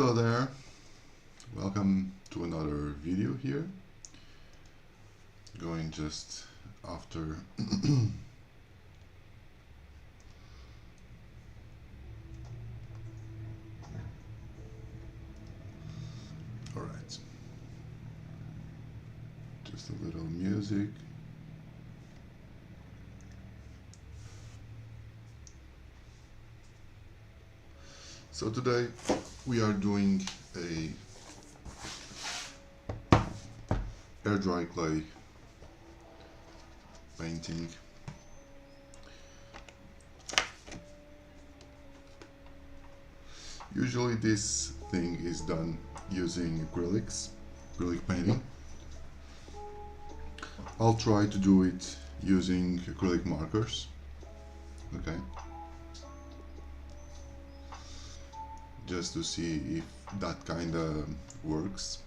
Hello there, welcome to another video here, going just after alright, just a little music. So today we are doing a air dry clay painting. Usually this thing is done using acrylic painting. I'll try to do it using acrylic markers, okay? Just to see if that kinda works.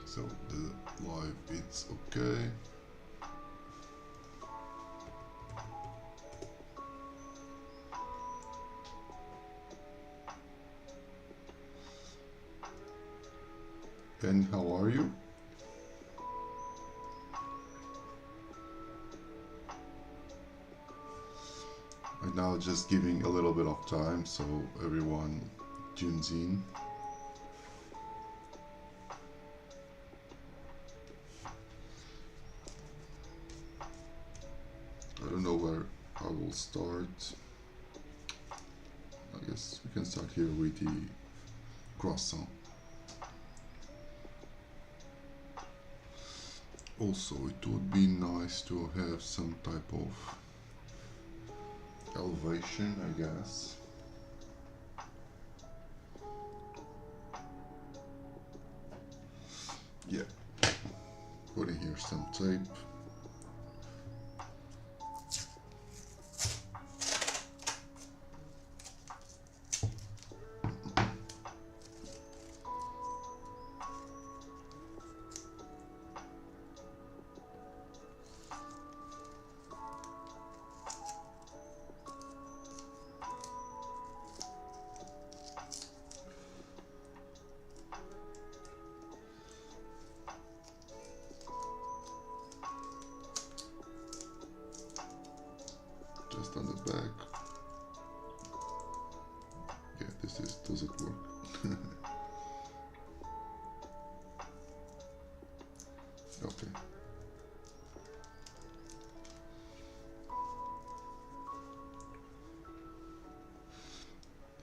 So the live, it's okay. And how are you? Right now just giving a little bit of time so everyone tunes in. I don't know where I will start. I guess we can start here with the croissant. Also, it would be nice to have some type of elevation, I guess. Yeah, putting here some tape. Just on the back. Yeah, does it work? Okay.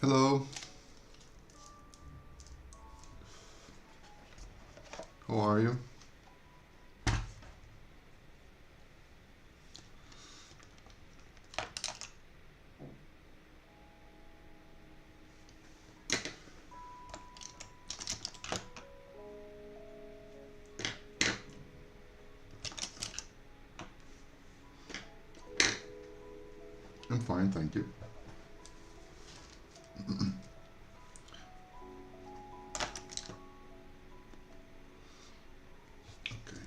Hello. How are you? I'm fine, thank you. Okay.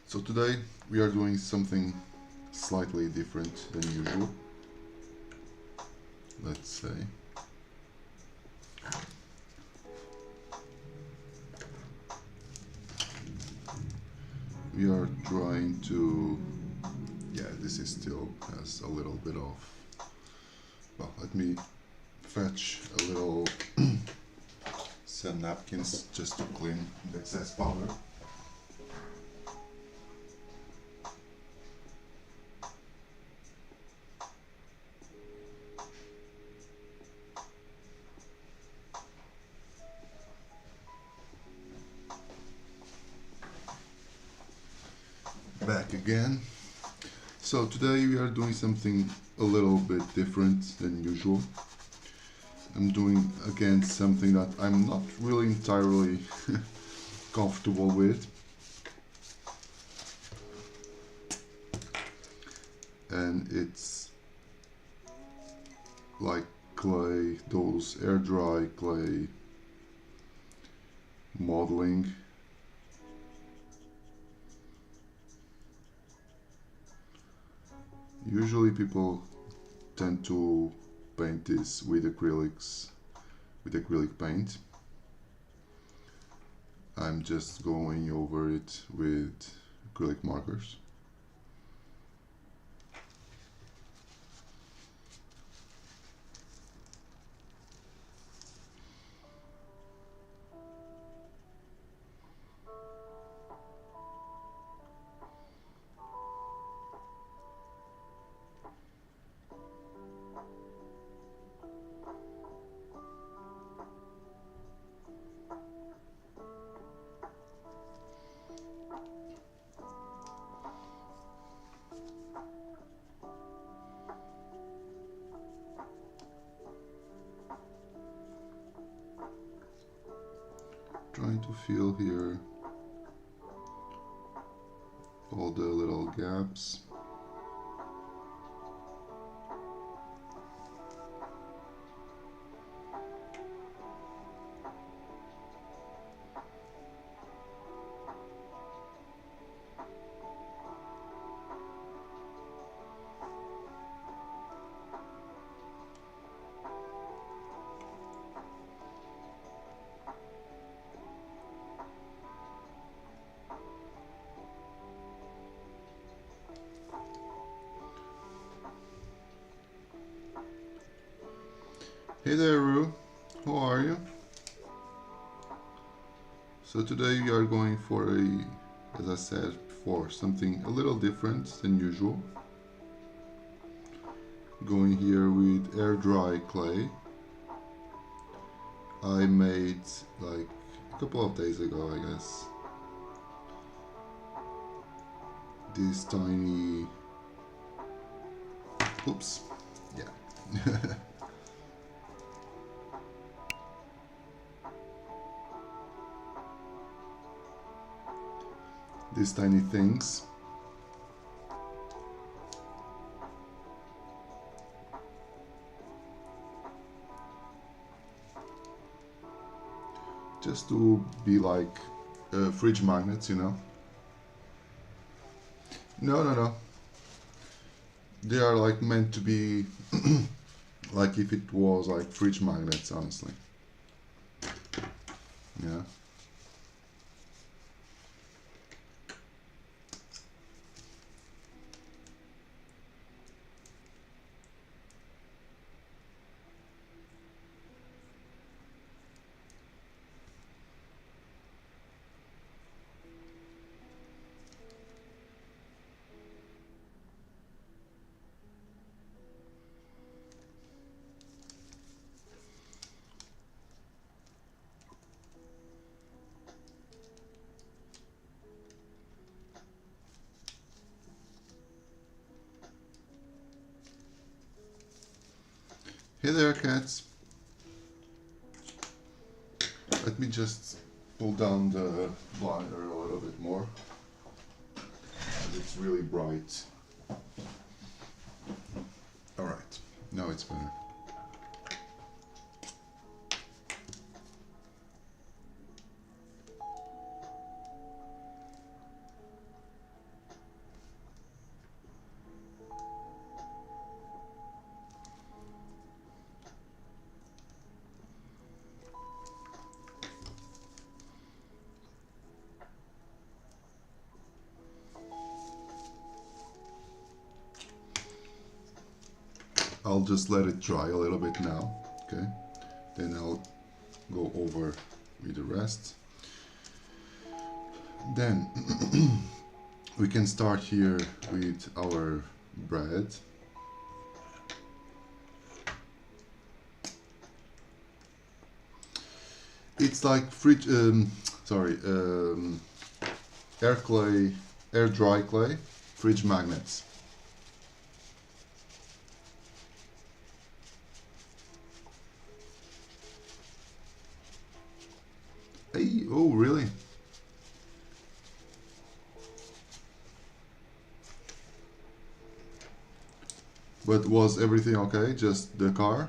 So today we are doing something slightly different than usual. Let's say. We are trying to, yeah, this is still has a little bit of, well, let me fetch a little some napkins just to clean the excess powder. Back again. So today we are doing something a little bit different than usual. I'm doing again something that I'm not really entirely comfortable with. And it's like clay, those air dry clay modeling. Usually people tend to paint this with acrylics, with acrylic paint. I'm just going over it with acrylic markers. Trying to fill here all the little gaps. Hey there, Rue. How are you? So today we are going for as I said before, something a little different than usual. Going here with air dry clay. I made like a couple of days ago, I guess, this tiny, oops, yeah. These tiny things. Just to be like fridge magnets, you know? No. They are like meant to be like if it was like fridge magnets, honestly. Yeah. Hey there, cats. Let me just pull down the blinder a little bit more. It's really bright. Alright, now it's better. I'll just let it dry a little bit now, okay? Then I'll go over with the rest. Then we can start here with our bread. It's like air dry clay, fridge magnets. Hey, oh really? But was everything okay? Just the car?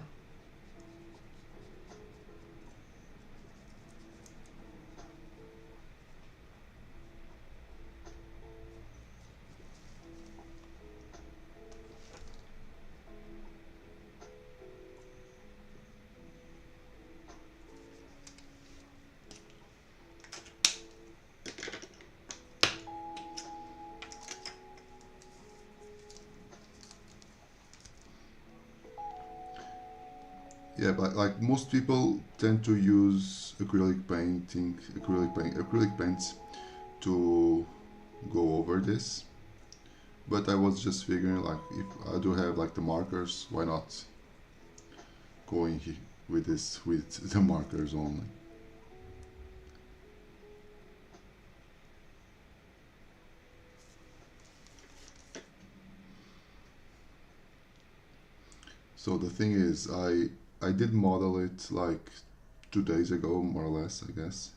Yeah, but like most people tend to use acrylic paints to go over this. But I was just figuring, like, if I do have like the markers, why not going with this with the markers only? So the thing is, I did model it like 2 days ago, more or less, I guess,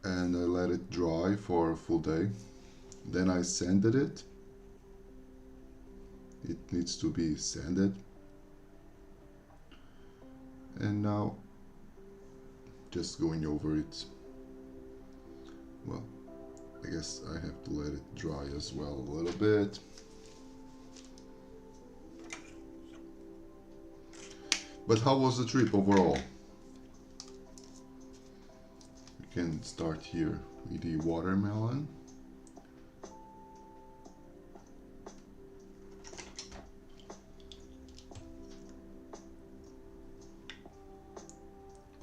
and I let it dry for a full day. Then I sanded it. It needs to be sanded, and now just going over it. Well, I guess I have to let it dry as well a little bit. But how was the trip overall? We can start here with the watermelon.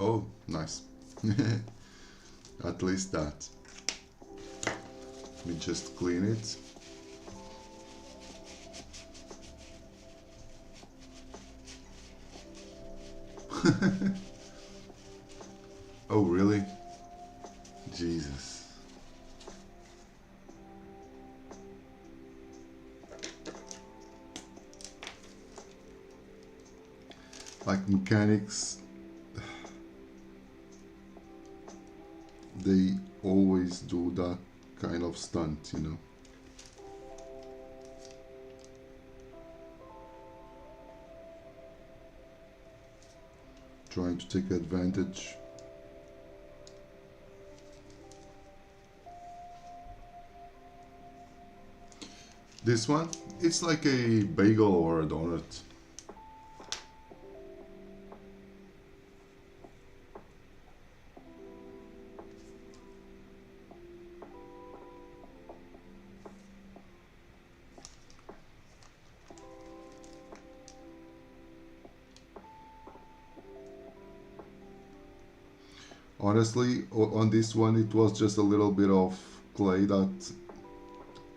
Oh, nice. At least that. Let me just clean it. Oh, really? Jesus. Like mechanics, they always do that kind of stunt, you know? Trying to take advantage. This one, it's like a bagel or a donut. Honestly, on this one, it was just a little bit of clay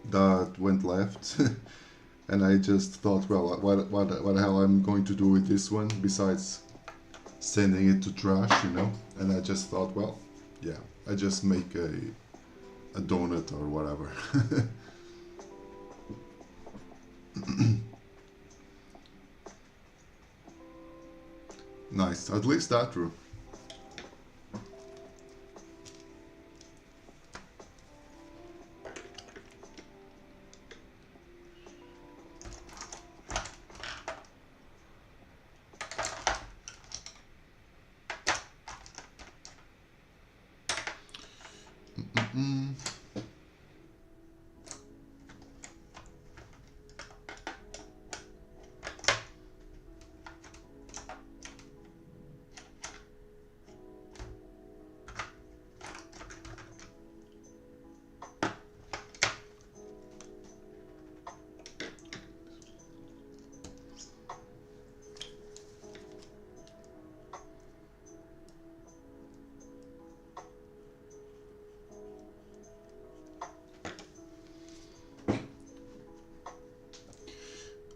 that went left, and I just thought, well, what the hell I'm going to do with this one besides sending it to trash, you know? And I just thought, well, yeah, I just make a donut or whatever. Nice, at least that true.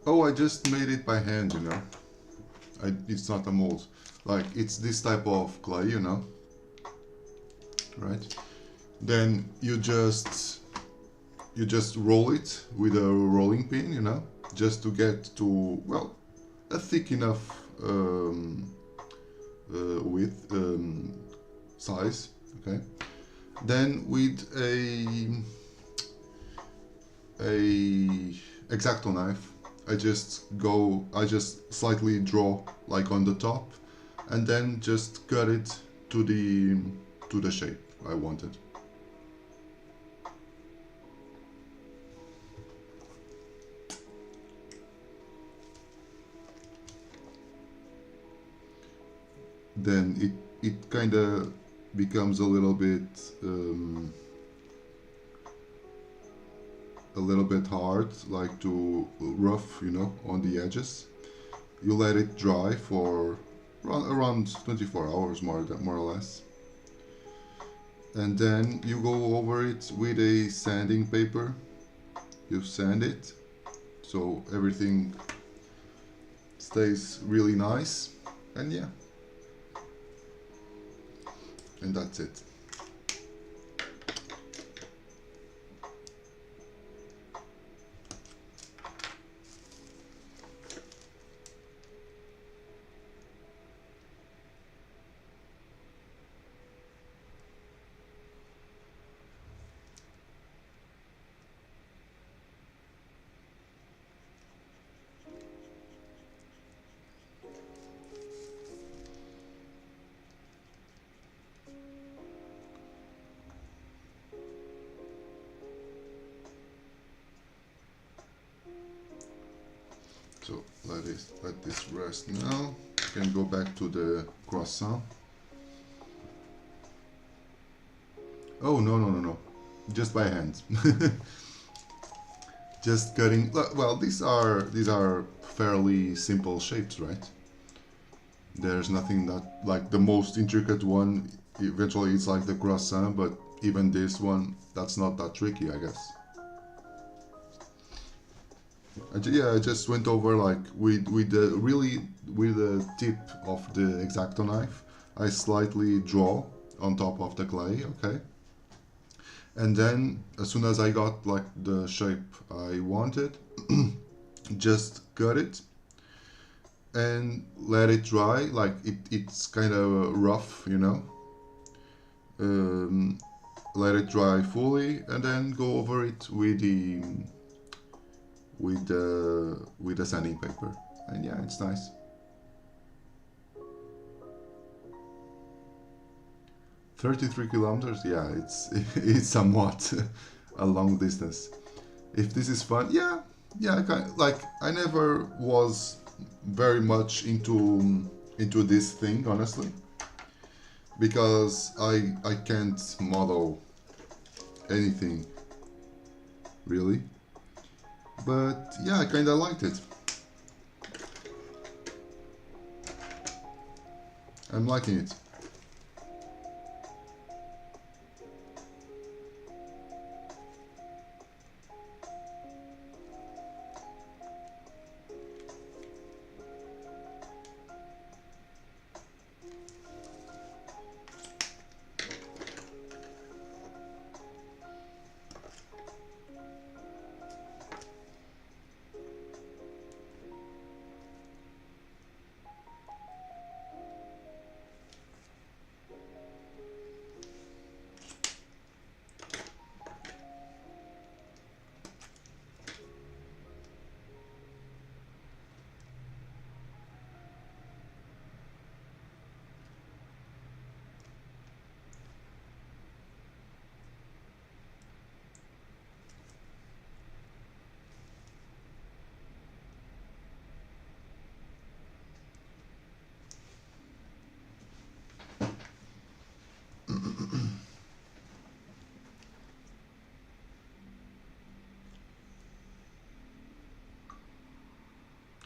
Oh, I just made it by hand, you know. It's not a mold. Like, it's this type of clay, you know. Right? Then you just roll it with a rolling pin, you know, just to get to, well, a thick enough width, size, okay. Then with a X-Acto knife, I just slightly draw like on the top, and then just cut it to the shape I wanted. Then it kind of becomes a little bit hard, like to rough, you know, on the edges. you let it dry for around 24 hours, more or less, and then you go over it with a sanding paper. You sand it so everything stays really nice, and yeah, and that's it. So let this rest now. You can go back to the croissant. Oh, no, just by hand. Just cutting. Well, these are fairly simple shapes, right? There's nothing that, like, the most intricate one eventually it's like the croissant, but even this one, that's not that tricky, I guess. Yeah, I just went over, like, with the tip of the X-Acto knife. I slightly draw on top of the clay, okay? And then as soon as I got, like, the shape I wanted, just cut it and let it dry. Like, it's kind of rough, you know. Let it dry fully, and then go over it with the sanding paper, and yeah, it's nice. 33 kilometers, yeah, it's somewhat a long distance. If this is fun, yeah, I never was very much into this thing, honestly, because I can't model anything really, but yeah, I kind of liked it. I'm liking it.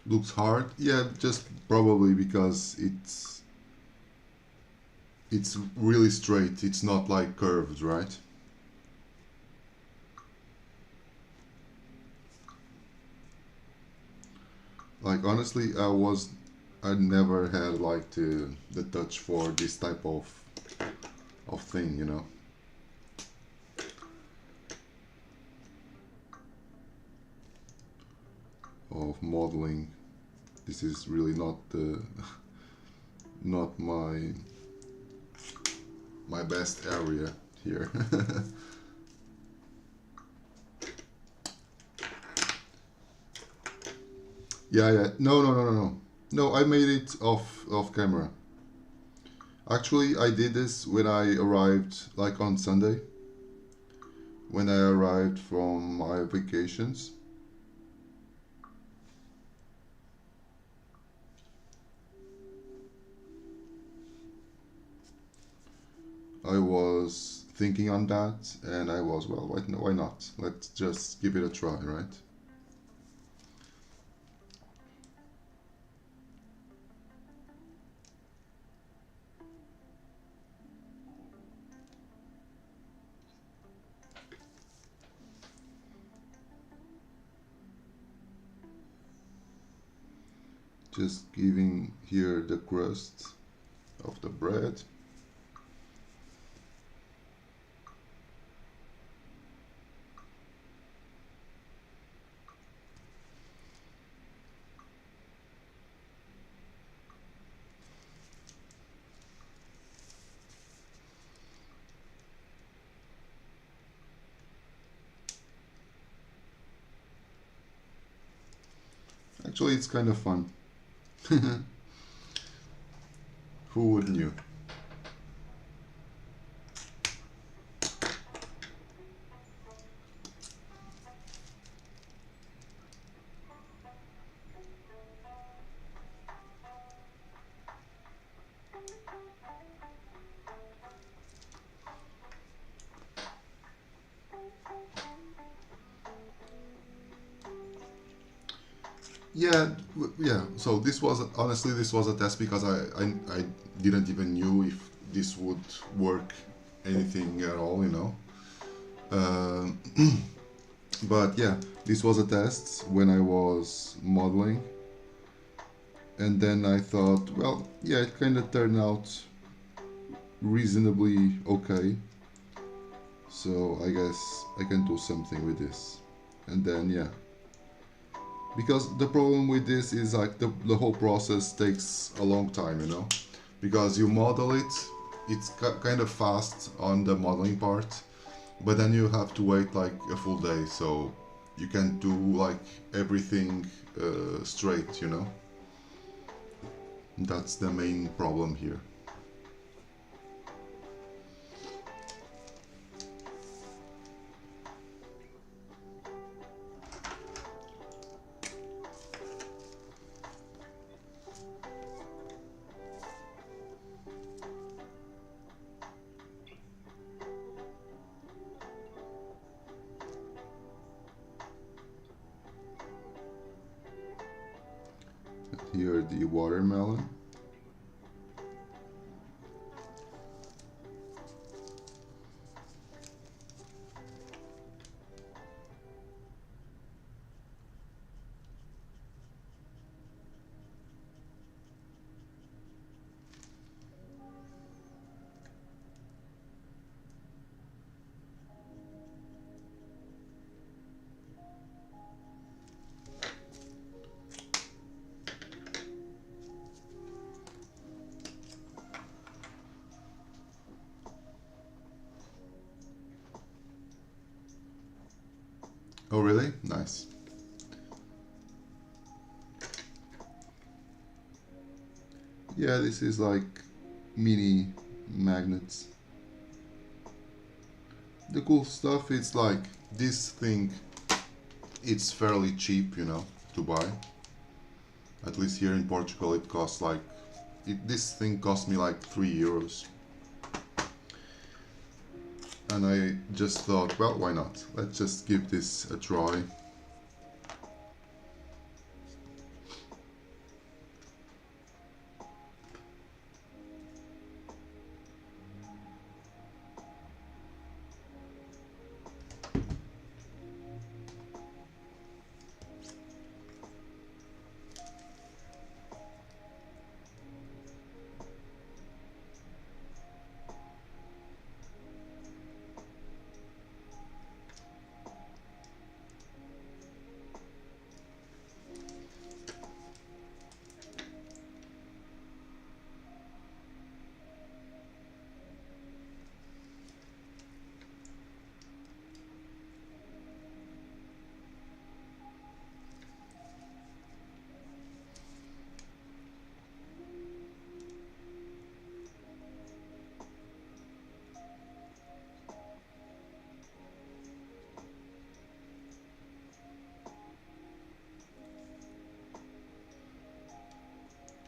Looks hard, yeah, just probably because it's really straight. It's not like curved, right? Like, honestly, I never had, like, the touch for this type of thing, you know. Of modeling. This is really not not my best area here. Yeah. No, I made it off camera. Actually, I did this when I arrived, like, on Sunday, when I arrived from my vacations. I was thinking on that, and I was, well, why not? Let's just give it a try, right? Just giving here the crust of the bread. Actually, it's kind of fun. Who would knew? Yeah, yeah. So this was honestly this was a test because I didn't even knew if this would work anything at all, you know. Um, but yeah, this was a test when I was modeling, and then I thought, well, yeah, it kind of turned out reasonably okay. So I guess I can do something with this, and then yeah. Because the problem with this is like the whole process takes a long time, you know, because you model it, it's kind of fast on the modeling part, but then you have to wait like a full day, so you can't do like everything straight, you know. That's the main problem here. Here the watermelon. Oh really? Nice. Yeah, this is like mini magnets. The cool stuff is like this thing, it's fairly cheap, you know, to buy. At least here in Portugal it costs like, this thing cost me like €3. And I just thought, well, why not? Let's just give this a try.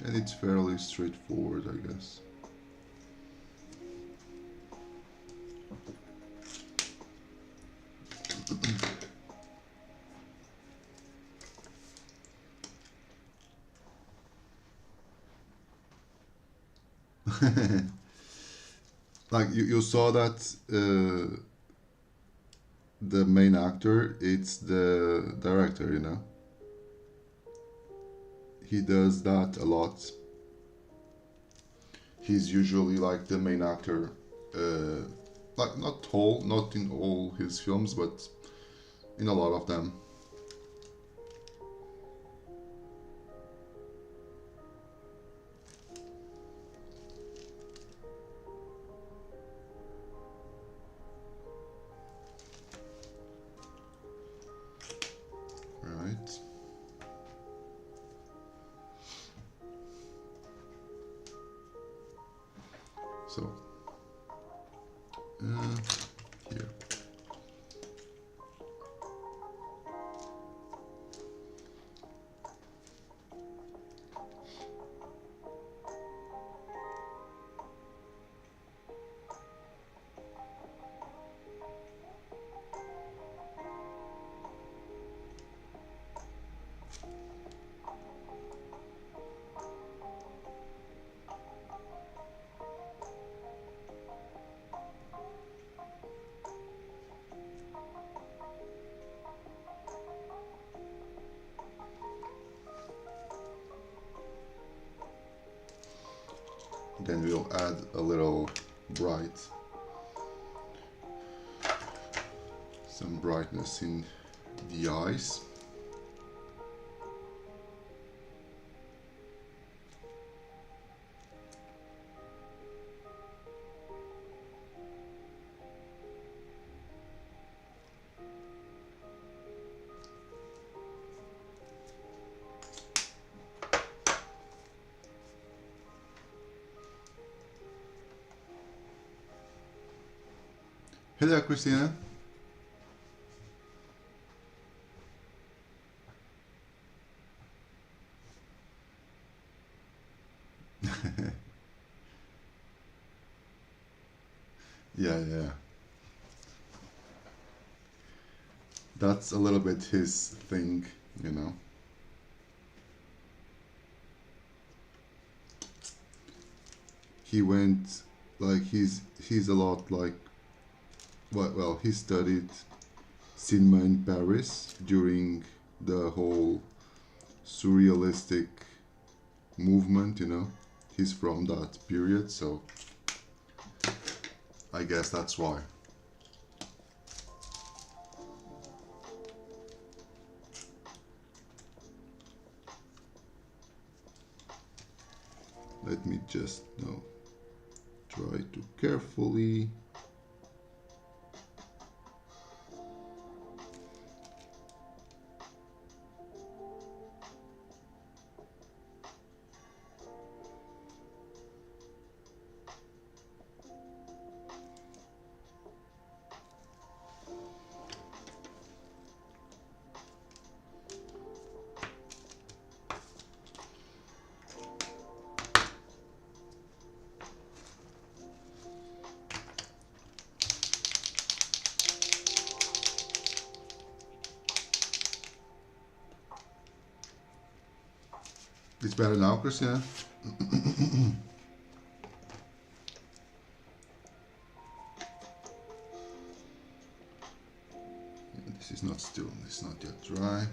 And it's fairly straightforward, I guess. Like you saw that the main actor, it's the director, you know. he does that a lot. He's usually like the main actor, like not in all his films, but in a lot of them. Right. So here. Then we'll add a little some brightness in the eyes. Hello, Christina. Yeah. That's a little bit his thing, you know. He went like he's a lot like well he studied cinema in Paris during the whole surrealistic movement, you know. He's from that period, so I guess that's why. Let me just now try to carefully It's better now, Christina? This is not yet dry.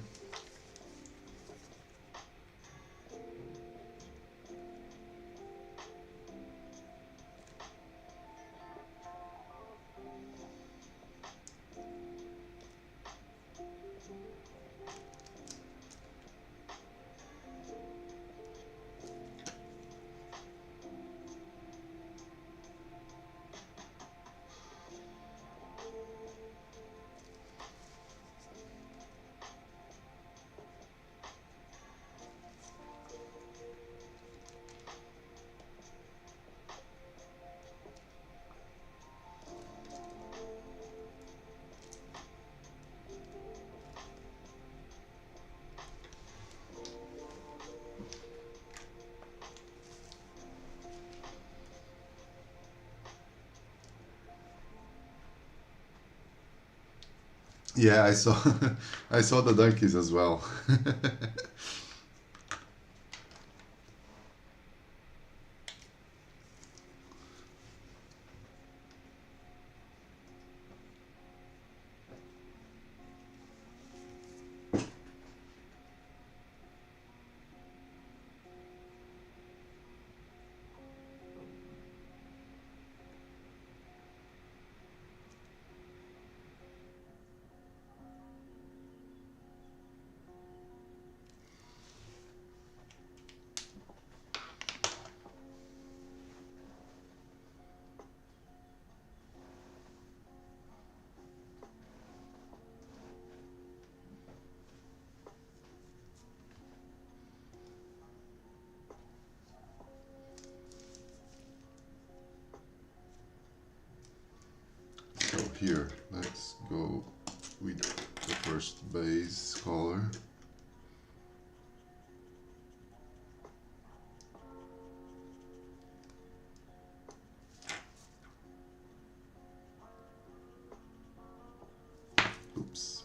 Yeah, I saw I saw the donkeys as well. here, let's go with the first base color. Oops.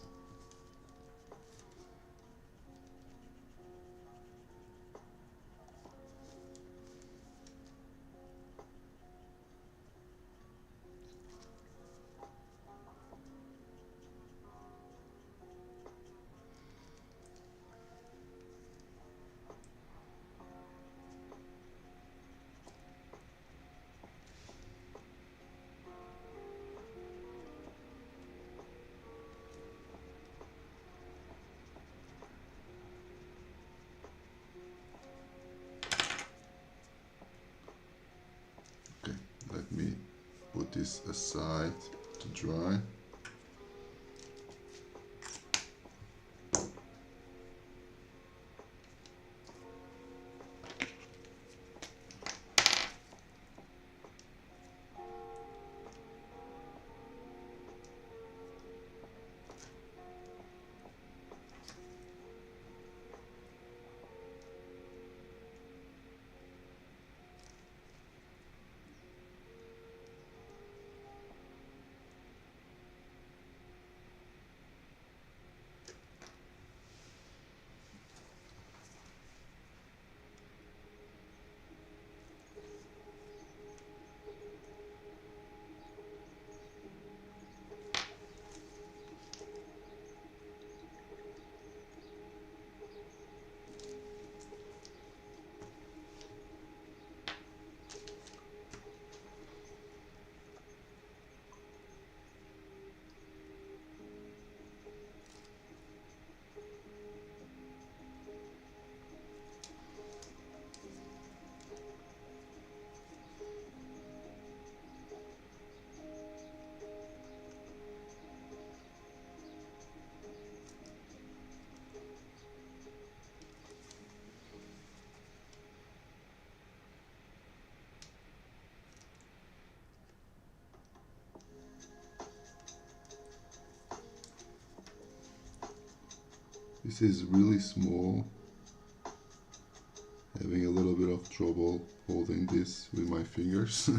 Let me put this aside to dry. This is really small, having a little bit of trouble holding this with my fingers.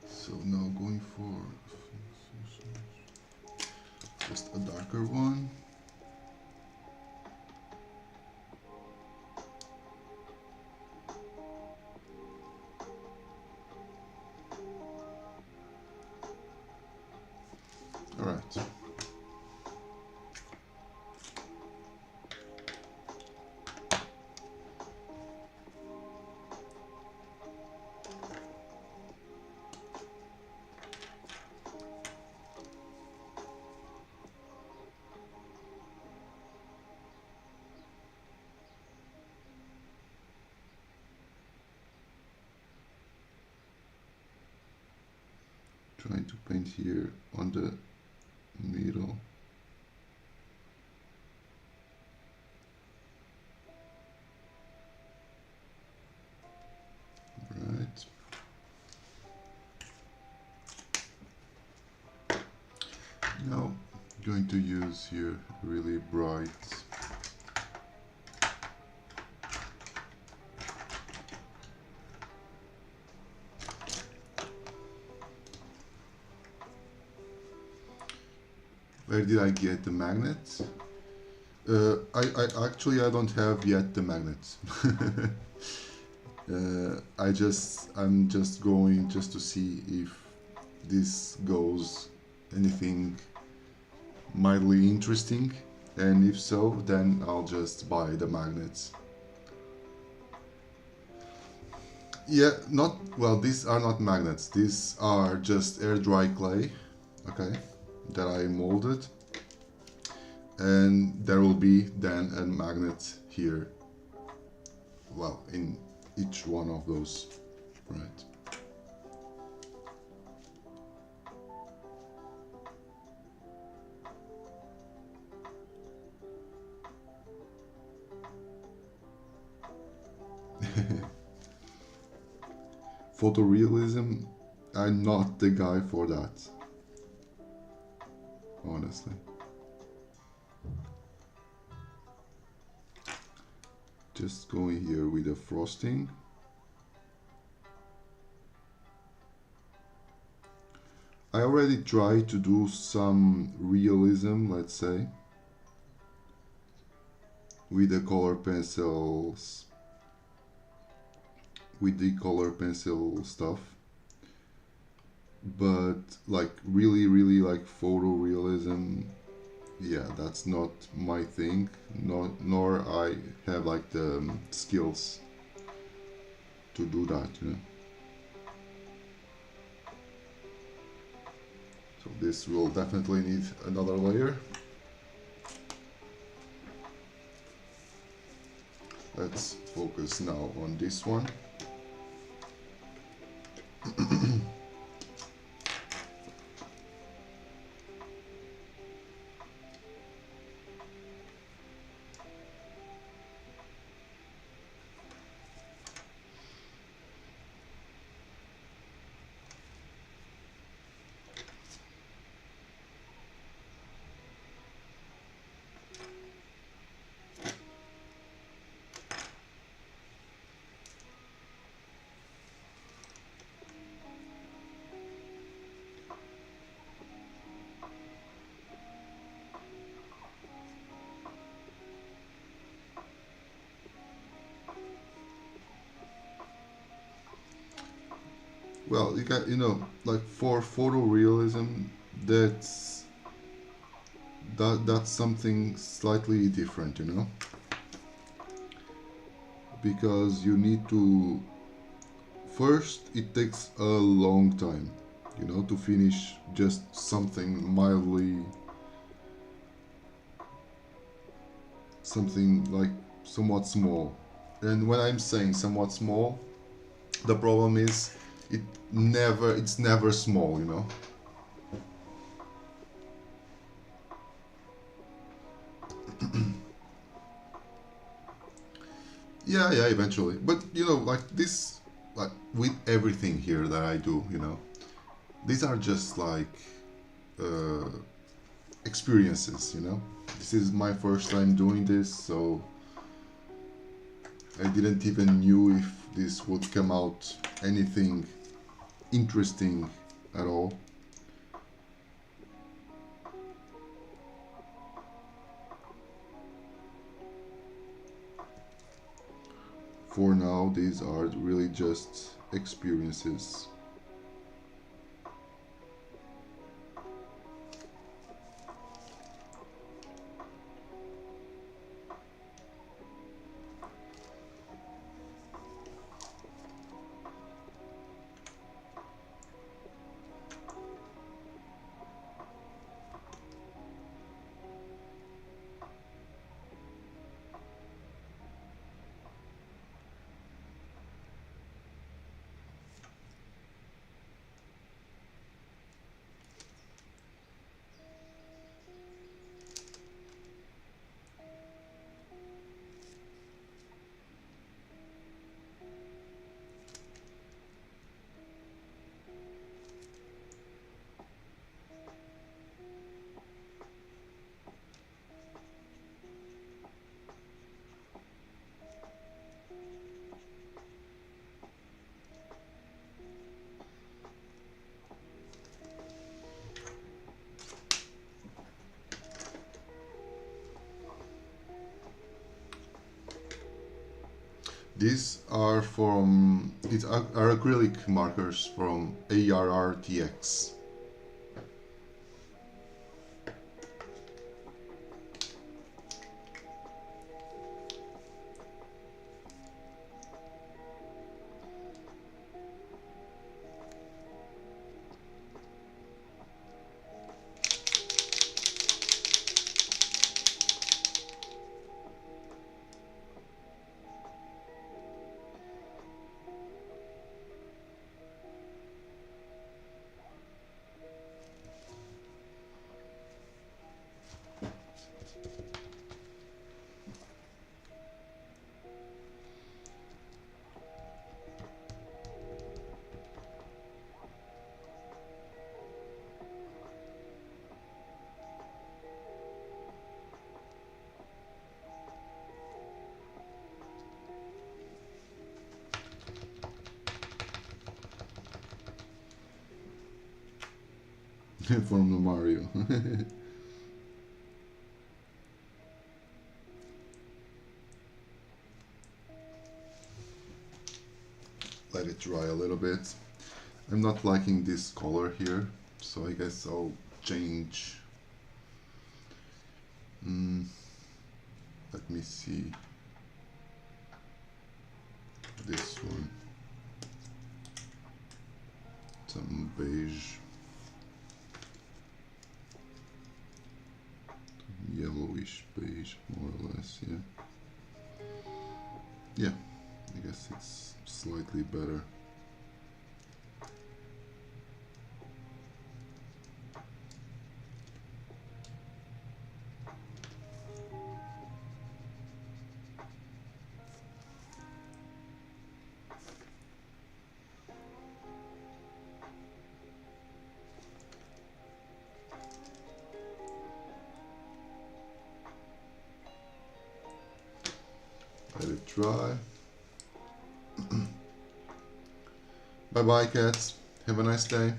So now going for just a darker one. All right. Trying to paint here on the middle. Right. Now I'm going to use here really bright Where did I get the magnet? I actually I don't have yet the magnet. I'm just going just to see if this goes anything mildly interesting, and if so, then I'll just buy the magnets. Yeah, not well. These are not magnets. These are just air dry clay, okay, that I molded, and there will be then a magnet here. Well, in each one of those, right? Photorealism, I'm not the guy for that, honestly. Just going here with the frosting. I already tried to do some realism, let's say, with the color pencils, with the color pencil stuff, but like really like photorealism, yeah, that's not my thing, nor I have like the skills to do that, you know. So this will definitely need another layer. Let's focus now on this one. Well, you got, you know, like for photorealism, that's that's something slightly different, you know, because you need to first, it takes a long time, you know, to finish just something mildly, something like somewhat small. And when I'm saying somewhat small, the problem is it's never small, you know. Yeah, yeah, eventually. But you know, like this, like with everything here that I do, you know, these are just like uh, experiences, you know. This is my first time doing this, so I didn't even knew if this would come out anything interesting at all. For now, these are really just experiences. These are from, are acrylic markers from ARRTX. From the Mario. Let it dry a little bit. I'm not liking this color here, so I guess I'll change. Let me see. This one. Some beige. Yellowish beige, more or less, yeah. Yeah, I guess it's slightly better. Let it dry. Bye bye, cats. Have a nice day.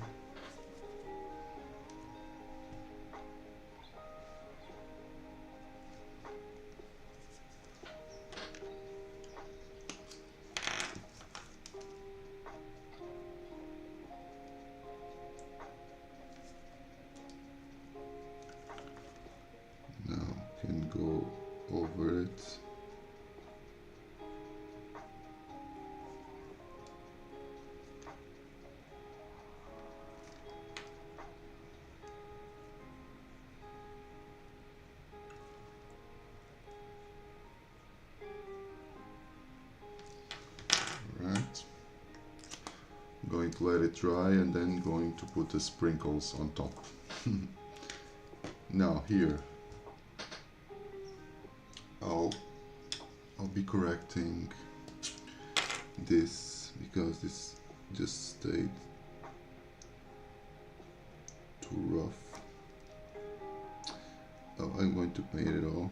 Now can go over it. Going to let it dry and then going to put the sprinkles on top. Now here I'll be correcting this because this just stayed too rough. Oh, I'm going to paint it all.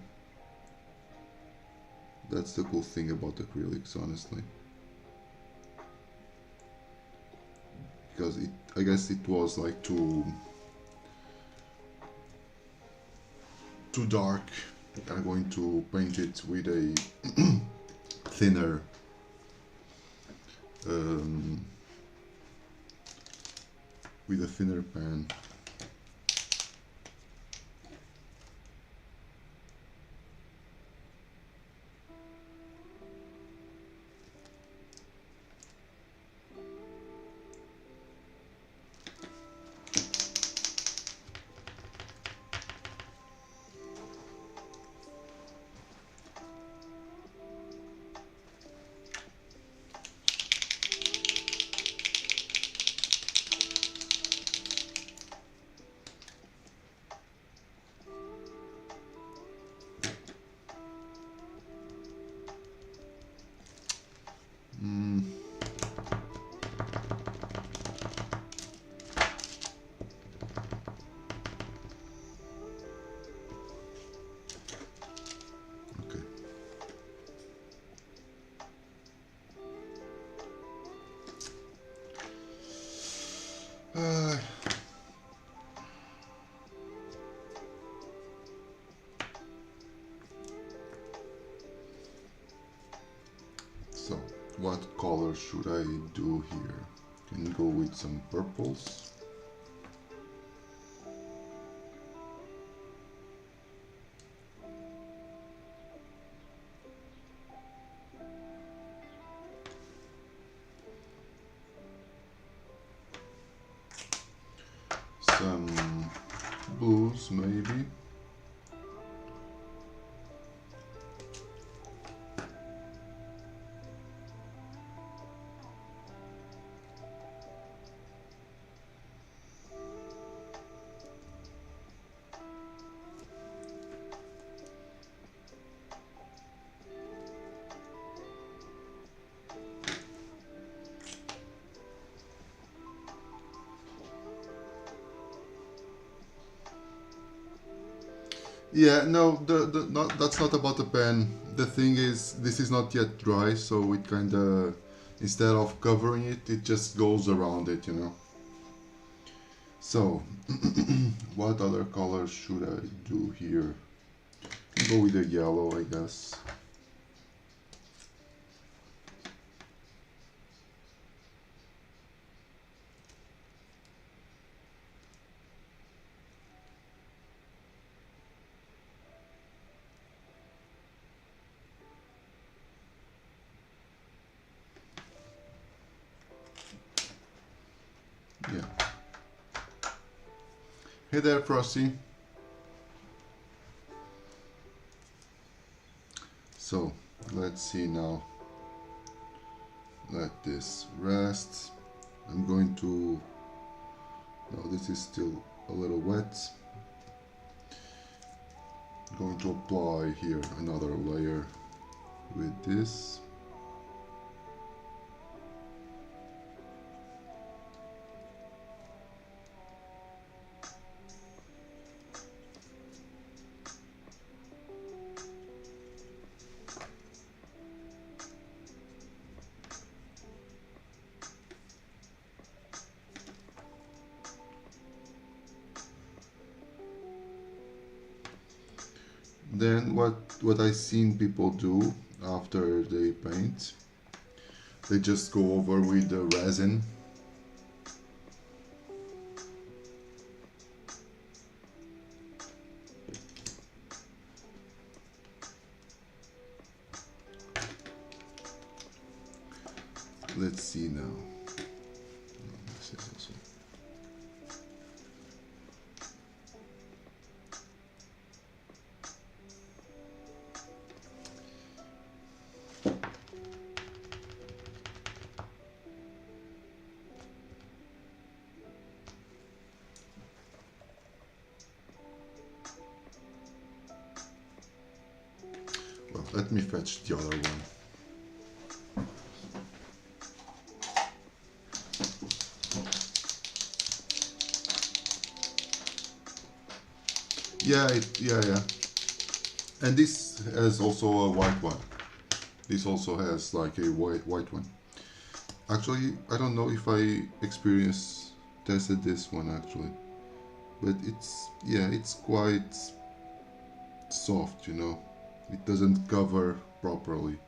That's the cool thing about acrylics, honestly. Because I guess it was like too dark. I'm going to paint it with a thinner pan. What color should I do here? Can go with some purples. Some blues maybe. Yeah, no, that's not about the pen. The thing is, this is not yet dry, so it kind of, instead of covering it, it just goes around it, you know. So, what other color should I do here? Go with the yellow, I guess. Yeah. Hey there, Frosty. So, let's see now. Let this rest. I'm going to... No, this is still a little wet. I'm going to apply here another layer with this. Then what I've seen people do after they paint, they just go over with the resin. Let's see now. This is also... Well, let me fetch the other one. Yeah, yeah. And this has also a white one. This also has like a white one. Actually, I don't know if I tested this one actually, but it's quite soft, you know. It doesn't cover properly.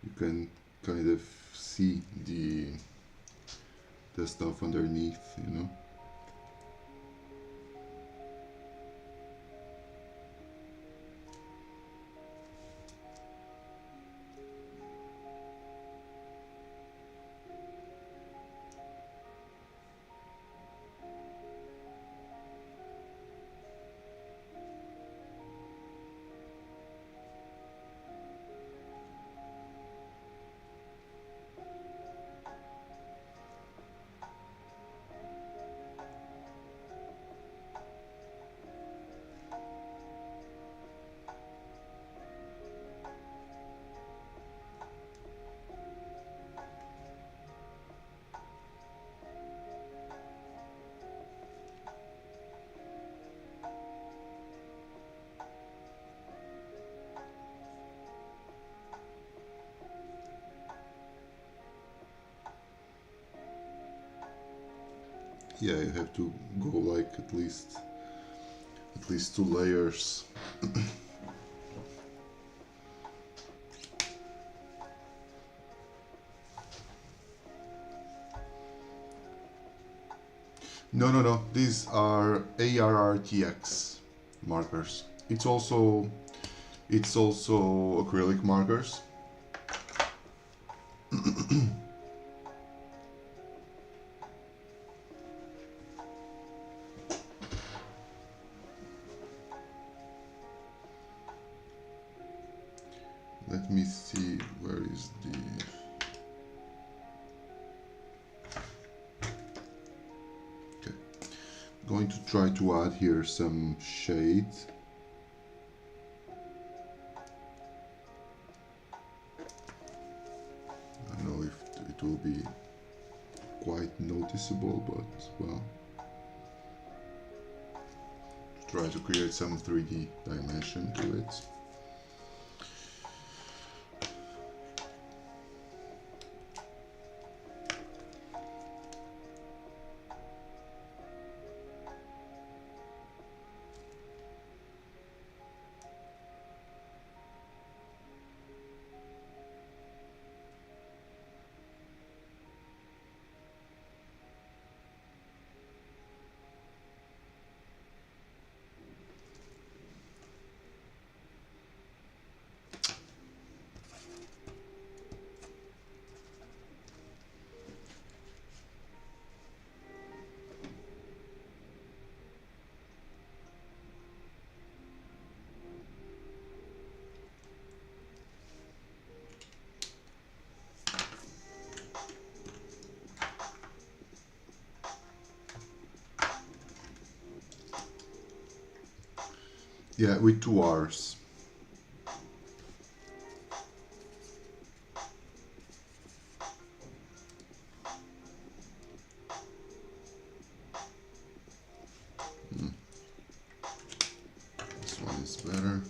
You can kind of see the stuff underneath, you know. Yeah, you have to go like at least 2 layers. No. These are ARRTX markers. It's also acrylic markers. Let me see, where is the... Okay. Going to try to add here some shade. I don't know if it will be quite noticeable, but well, try to create some 3D dimension to it. Yeah, with 2 R's. This one is better.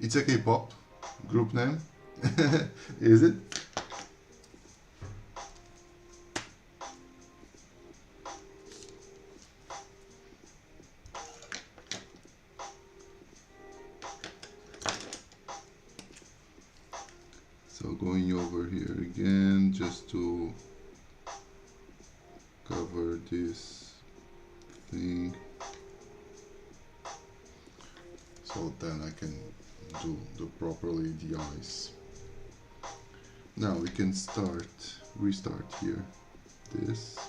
It's a K-pop group name, is it? So going over here again, just to cover this thing, so then I can do properly the eyes. Now we can restart here, this.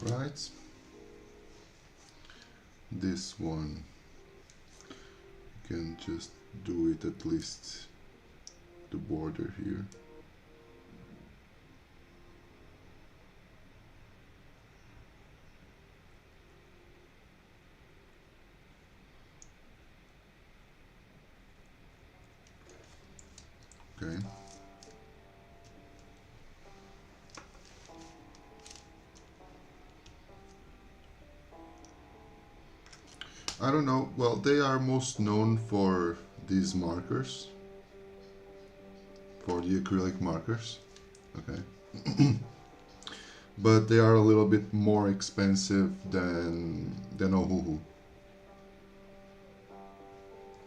Right. This one, you can just do it at least the border here. Okay. I don't know, well, they are most known for these markers, for the acrylic markers, okay? But they are a little bit more expensive than Ohuhu.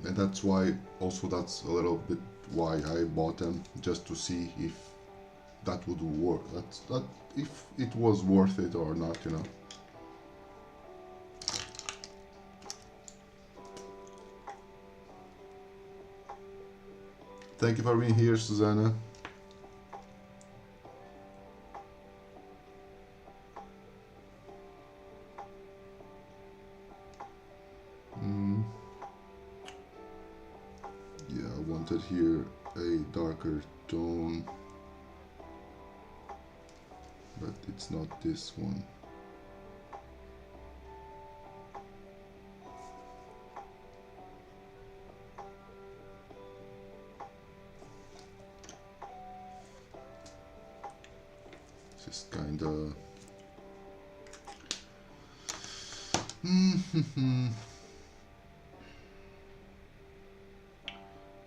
And that's why, also that's a little bit why I bought them, just to see if that would work, if it was worth it or not, you know. Thank you for being here, Susanna. Yeah, I wanted here a darker tone. but it's not this one. Just kinda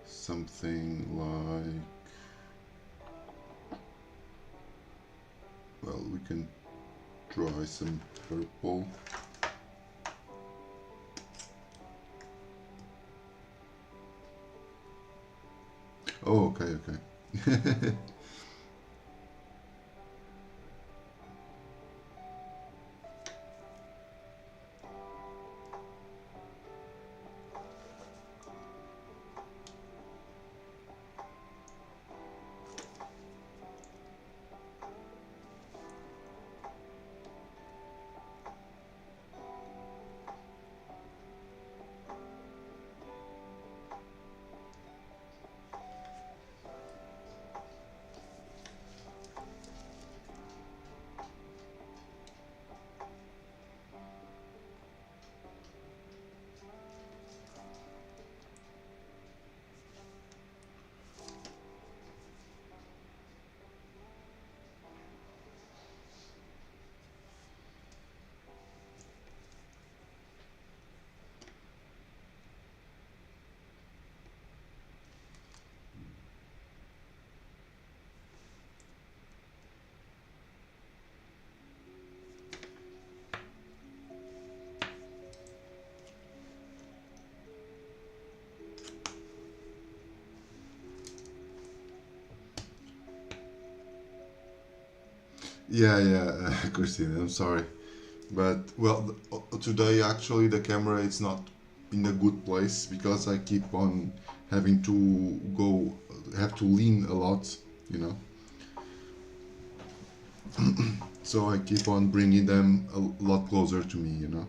something like, well, we can try some purple. Oh, okay, okay. Yeah, Christine, I'm sorry. But, well, today actually the camera is not in a good place because I keep on having to have to lean a lot, you know. So I keep on bringing them a lot closer to me, you know.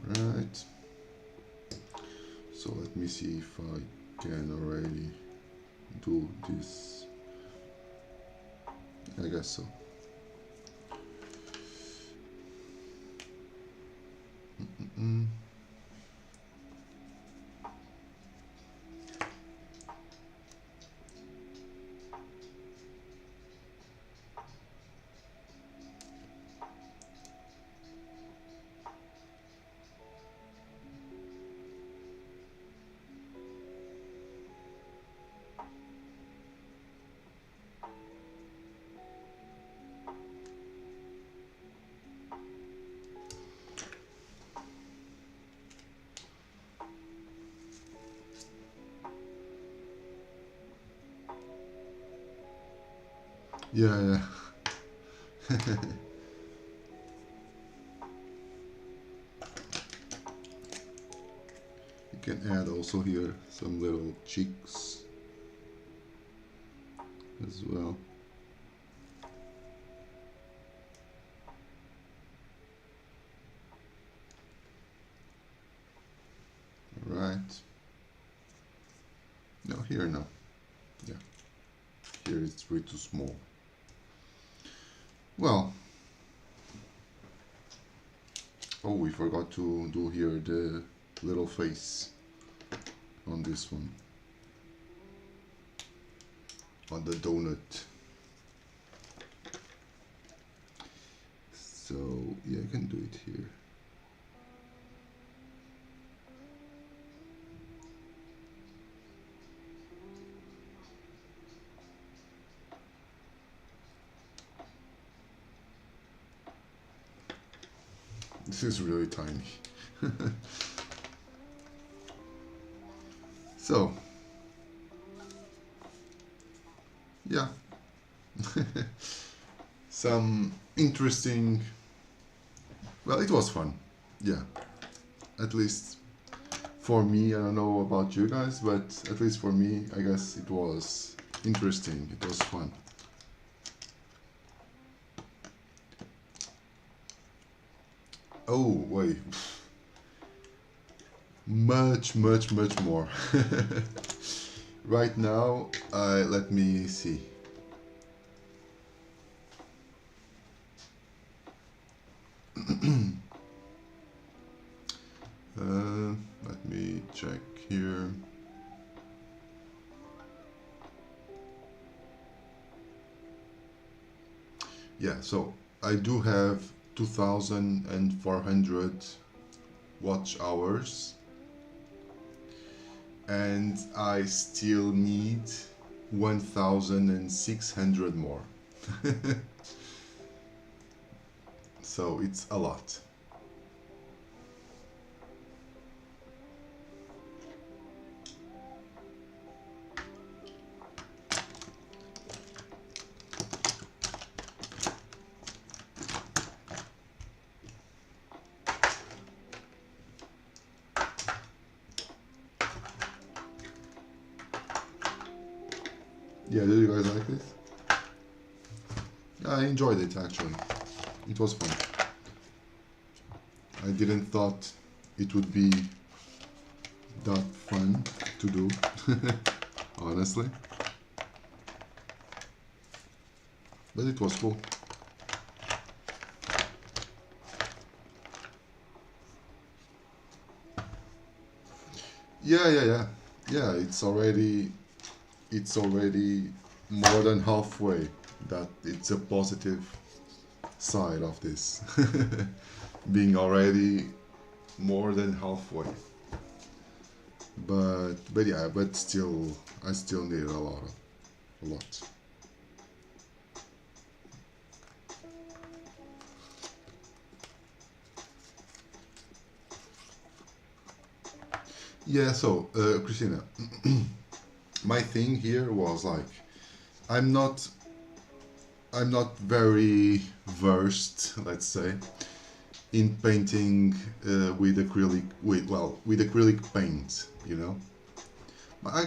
Right. So let me see if I can already do this. I guess so. Yeah. You can add also here some little cheeks as well. Right. No, here no. Yeah. Here it's way too small. Well. Oh, we forgot to do here the little face on this one. On the donut. So, yeah, I can do it here. This is really tiny. So, yeah. Some interesting, well, it was fun. Yeah. at least for me, I don't know about you guys, but at least for me, I guess it was interesting, it was fun. Oh, wait. Much more. Right now, let me see. Let me check here. Yeah, so I do have 2,400 watch hours, and I still need 1,600 more. So it's a lot. Yeah, did you guys like this? I enjoyed it actually. It was fun. I didn't thought it would be that fun to do, honestly. But it was cool. Yeah. Yeah, it's already more than halfway. That it's a positive side of this. Being already more than halfway. But yeah, but still, I still need a lot. Yeah, so Christina, my thing here was like, I'm not very versed, let's say, in painting with acrylic paint, you know. I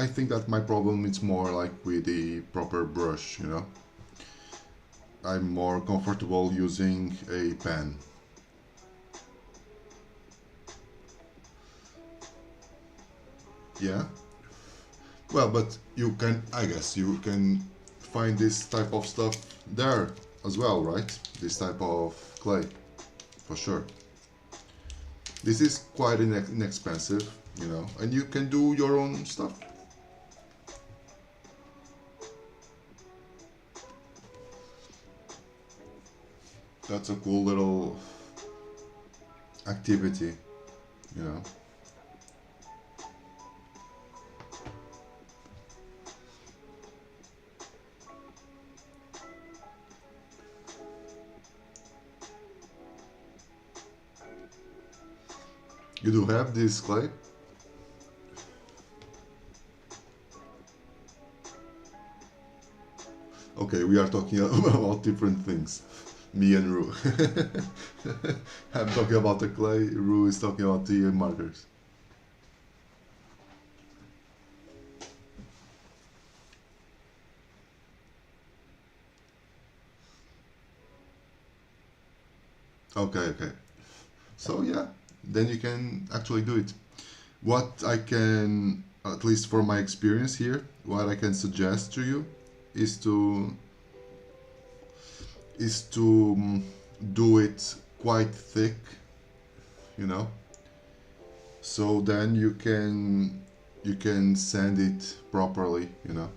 think that my problem is more like with the proper brush, you know. I'm more comfortable using a pen. Yeah. Well, but I guess you can find this type of stuff there as well, right? This type of clay, for sure. This is quite inexpensive, you know, and you can do your own stuff. That's a cool little activity, you know. You do have this clay? Okay, we are talking about different things. Me and Rue. I'm talking about the clay, Rue is talking about the markers. Okay. So yeah, then you can actually do it. What I can, at least for my experience here, what I can suggest to you is to do it quite thick, you know. So then you can sand it properly, you know.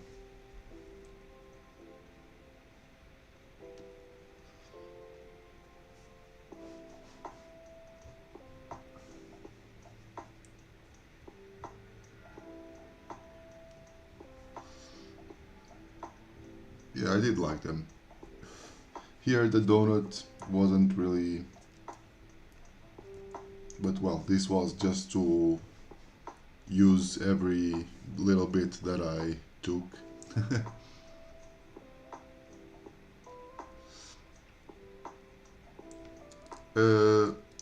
Yeah, I did like them. Here the donut wasn't really, but well, this was just to use every little bit that I took.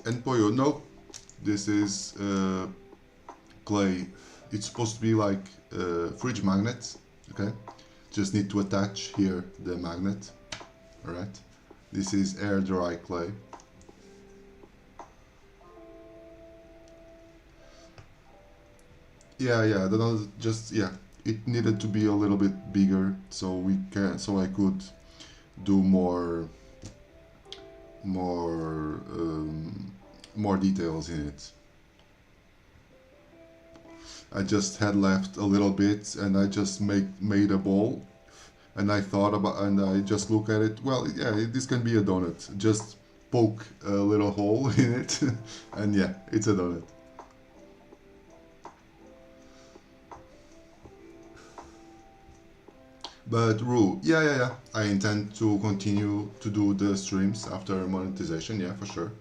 And Pollo, no, This is clay. It's supposed to be like fridge magnets. Okay, just need to attach here the magnet. All right. This is air dry clay. Yeah. It needed to be a little bit bigger so I could do more more details in it. I just had left a little bit and I just made a ball, and I thought about, and I just look at it. Well, yeah, this can be a donut. Just poke a little hole in it, and yeah, it's a donut. But Rue, yeah. I intend to continue to do the streams after monetization. Yeah, for sure.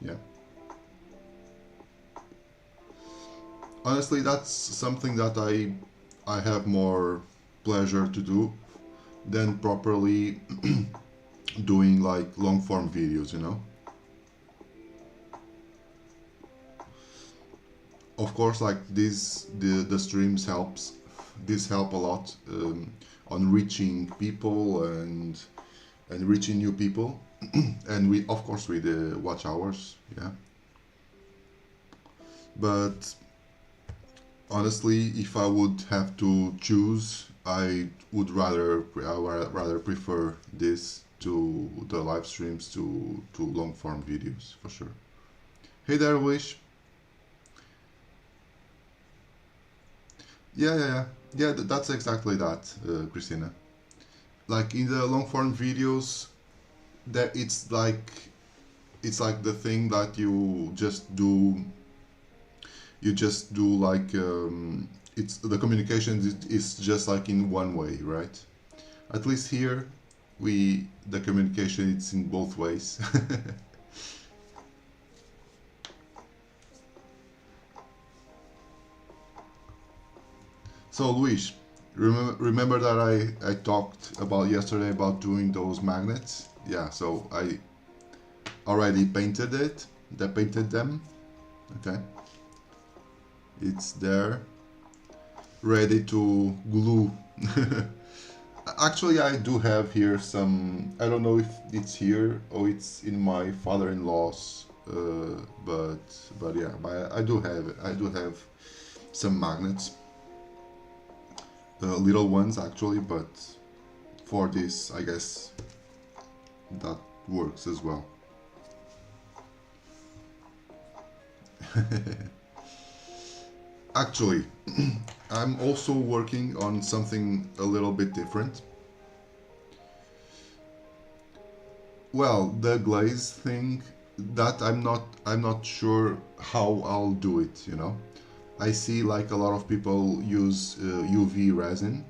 Yeah. Honestly, that's something that I have more pleasure to do than properly doing like long form videos, you know. Of course, like the streams helps. This help a lot on reaching people and reaching new people, and we of course with the watch hours, yeah. But honestly, if I would have to choose, I would rather prefer this to the live streams to long form videos for sure. Hey there, Wish. Yeah. That's exactly that, Christina. Like in the long form videos, that it's like the thing that you just do like it's the communication is just like in one way, right? At least here the communication it's in both ways. So Luis, remember that I talked about yesterday about doing those magnets? Yeah, so I already painted it. I painted them. Okay, it's there, ready to glue. Actually, I do have here some. I don't know if it's here or it's in my father-in-law's. But yeah, I do have some magnets, little ones actually, but for this, I guess that works as well. Actually, I'm also working on something a little bit different. Well, the glaze thing, that I'm not sure how I'll do it, you know. I see like a lot of people use UV resin,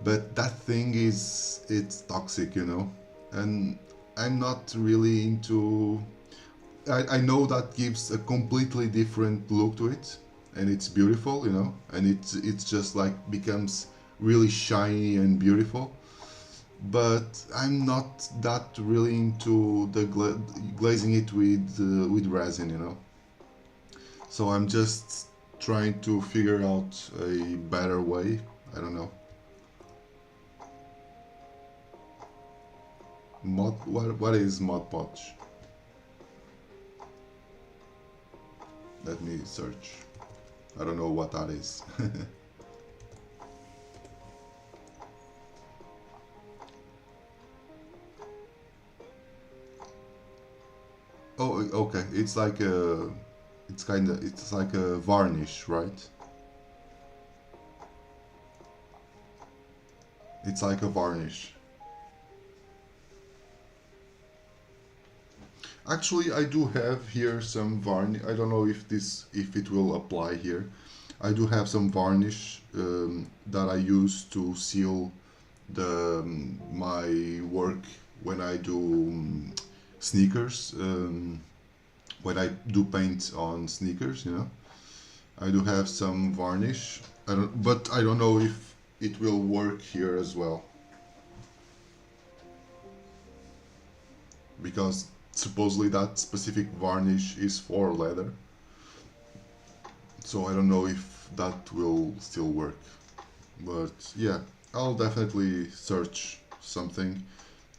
but that thing it's toxic, you know. And I'm not really into. I know that gives a completely different look to it, and it's beautiful, you know, and it's just like becomes really shiny and beautiful. But I'm not that really into the glazing it with resin, you know. So I'm just trying to figure out a better way. I don't know. What is Mod Podge? Let me search. I don't know what that is. Oh, okay. It's like a varnish, right? It's like a varnish. Actually, I do have here some varnish. I don't know if it will apply here. I do have some varnish that I use to seal my work when I do sneakers. When I do paint on sneakers, you know, I do have some varnish. But I don't know if it will work here as well, because supposedly that specific varnish is for leather. So I don't know if that will still work, but yeah, I'll definitely search something,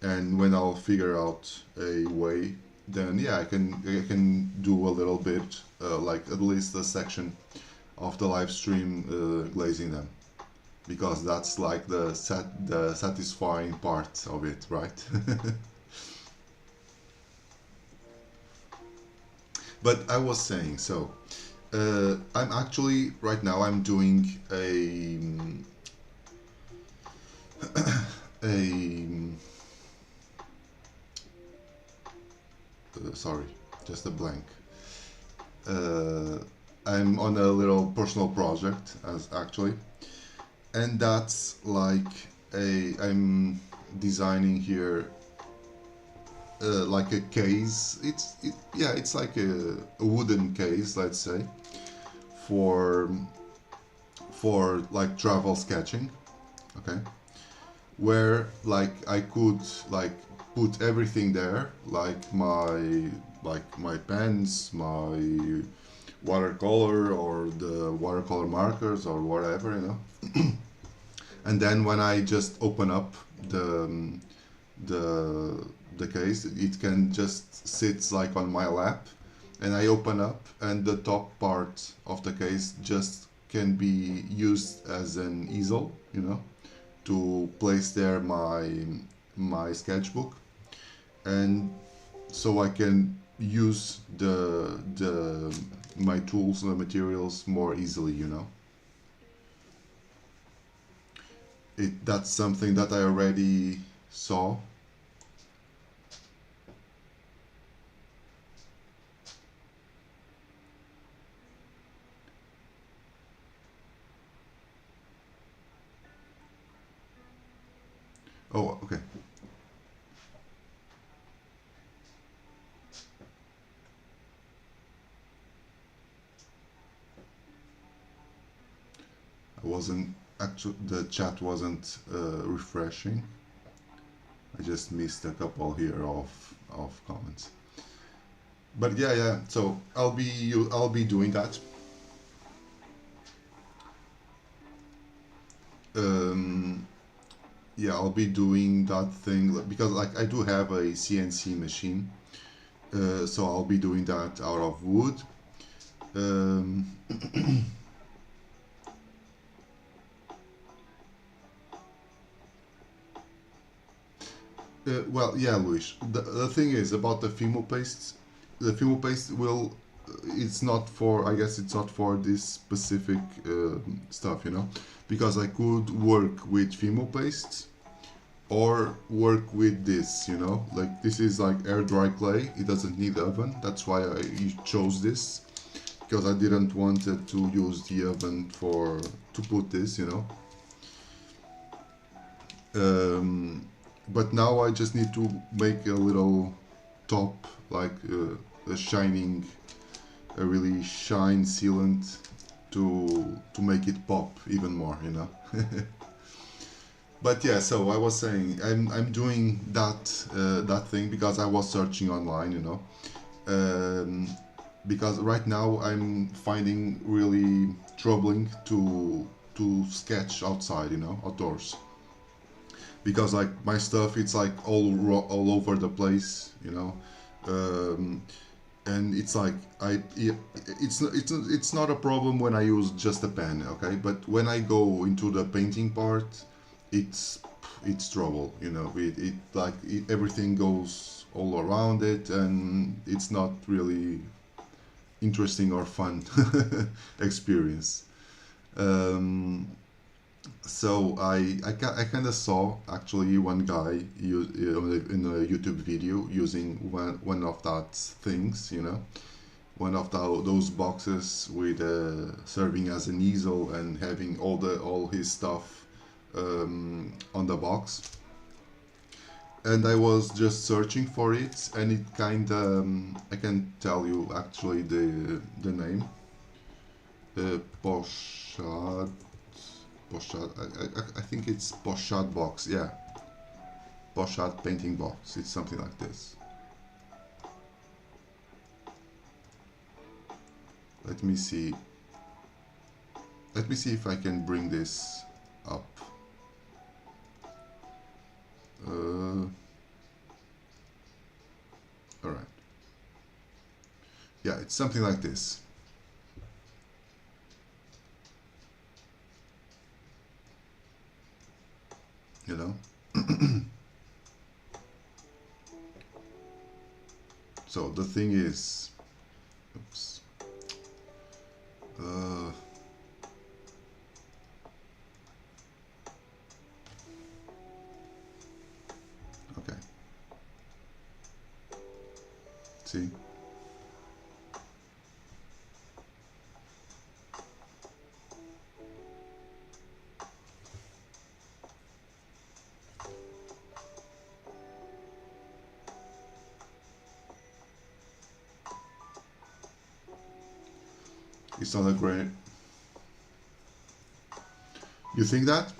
and when I'll figure out a way, then yeah, I can do a little bit, like at least a section of the live stream glazing them, because that's like the satisfying part of it, right? But I was saying, so I'm actually right now I'm doing a sorry, just a blank. Uh, I'm on a little personal project as actually, and that's like I'm designing here like a case. Yeah, it's like a wooden case, let's say, for like travel sketching. Okay, where like I could like put everything there, like my pens, my watercolor or the watercolor markers or whatever, you know. And then when I just open up the the case, it can just sits like on my lap, and I open up, and the top part of the case just can be used as an easel, you know, to place there my sketchbook, and so I can use the my tools and the materials more easily, you know. That's something that I already saw. Oh, okay. I wasn't actually, the chat wasn't refreshing. I just missed a couple here of comments. But yeah, yeah. So I'll be doing that. Um, yeah, I'll be doing that thing because like I do have a CNC machine, so I'll be doing that out of wood. Um, well, yeah, Luis. The thing is about the Fimo paste. The Fimo paste will. It's not for. I guess it's not for this specific stuff, you know, because I could work with Fimo paste or work with this, you know. Like this is like air dry clay. It doesn't need oven. That's why I chose this, because I didn't want it to use the oven for to put this, you know. But now I just need to make a little top, like a shining, a really shine sealant to make it pop even more, you know. But yeah, so I was saying I'm doing that thing because I was searching online, you know. Because right now I'm finding really troubling to sketch outside, you know, outdoors, because like my stuff it's like all over the place, you know. um, and it's like it's not a problem when I use just a pen, okay, but when I go into the painting part, it's it's trouble, you know. Everything goes all around it, and it's not really interesting or fun experience. um, so I kind of saw actually one guy in a YouTube video using one of that things, you know, one of those boxes with serving as an easel and having all his stuff on the box. And I was just searching for it, and it kind of I can tell you actually the name, Pochade. Pochade, I think it's Pochade box, yeah. Pochade painting box, it's something like this. Let me see. let me see if I can bring this up. All right. Yeah, it's something like this. You know? So the thing is, oops. Okay. See? It's not a great. You think that?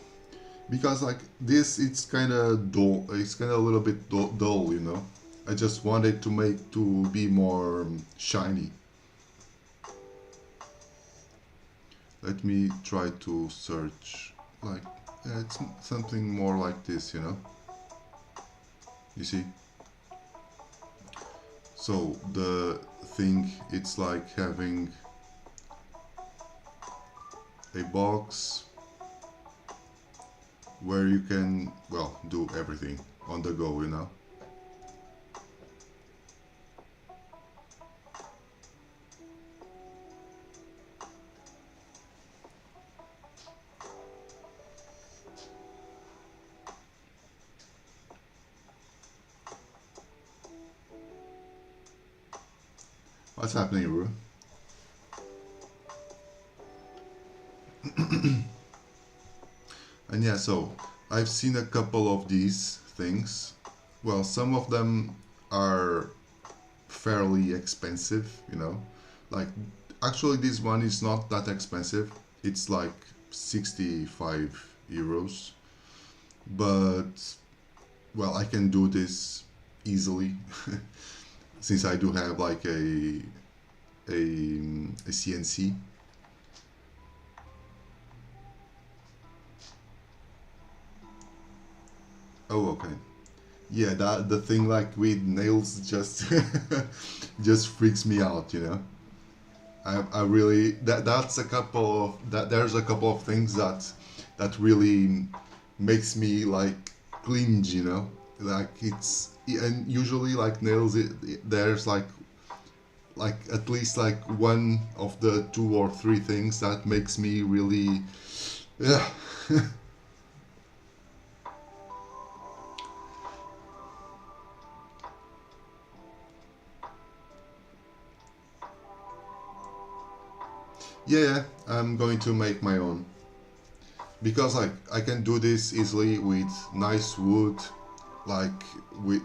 Because like this, it's kind of dull. It's kind of a little bit dull, you know. I just wanted to make to be more shiny. Let me try to search like it's something more like this, you know. You see? So the thing, it's like having a box where you can, well, do everything on the go, you know. What's happening, Ru? And yeah, so I've seen a couple of these things. Well, some of them are fairly expensive, you know. Like, actually, this one is not that expensive. It's like 65 euros. But, well, I can do this easily since I do have like a CNC. Oh, okay. Yeah, that the thing like with nails just just freaks me out, you know. I really that's a couple of that there's a couple of things that really makes me like cringe, you know. Like it's and usually like nails there's like at least like one of the two or three things that makes me really yeah. Yeah, I'm going to make my own because like I can do this easily with nice wood, like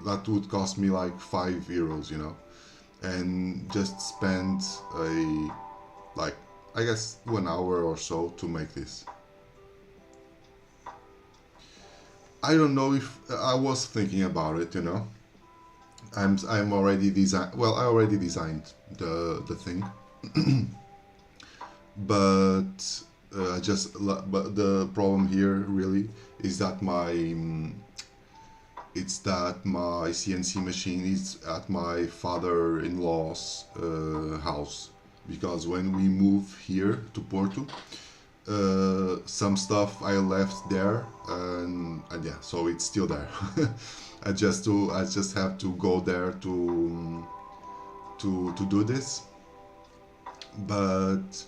that would cost me like 5 euros, you know, and just spend a like I guess 1 hour or so to make this. I don't know if I was thinking about it, you know. I'm already design. Well, I already designed the thing, but but the problem here really is that it's that my CNC machine is at my father-in-law's house because when we move here to Porto, some stuff I left there and yeah, so it's still there. I just have to go there to do this, but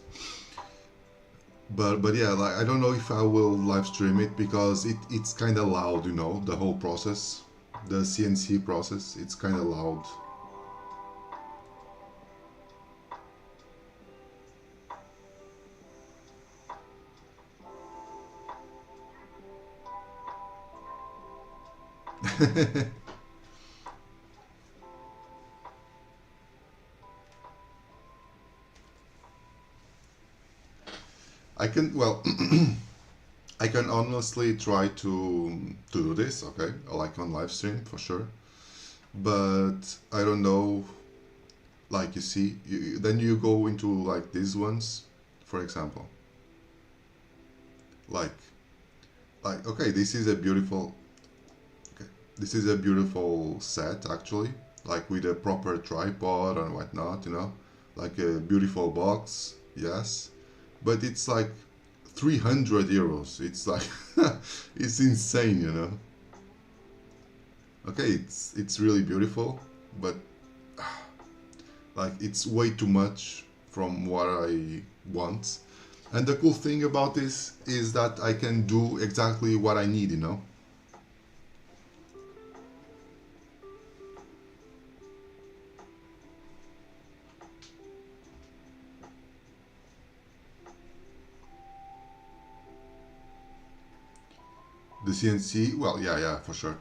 but yeah, like I don't know if I will live stream it because it's kind of loud, you know, the whole process, the CNC process, it's kind of loud. I can, well, I can honestly try to do this, okay, like on live stream for sure, but I don't know. Like you see, then you go into like these ones, for example. like okay, this is a beautiful, okay, this is a beautiful set actually, like with a proper tripod and whatnot, you know, like a beautiful box, yes, but it's like 300 euros. It's like it's insane, you know. Okay, it's really beautiful, but like it's way too much from what I want. And the cool thing about this is that I can do exactly what I need, you know. The CNC, well, yeah, for sure.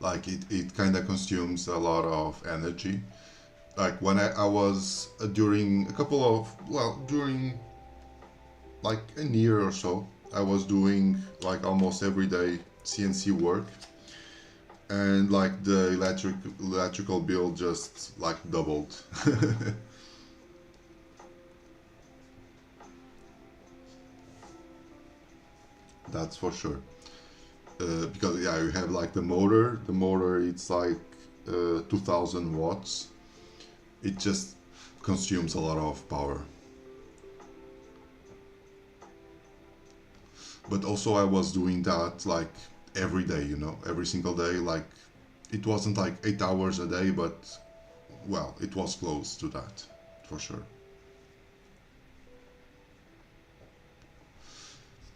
Like it kind of consumes a lot of energy. Like when I was during a couple of, well, during like a year or so, I was doing like almost every day CNC work, and like the electrical bill just like doubled. That's for sure. Because yeah, you have like the motor. The motor, it's like 2000 watts. It just consumes a lot of power. But also I was doing that like every day, you know, every single day. Like it wasn't like 8 hours a day, but well, it was close to that for sure.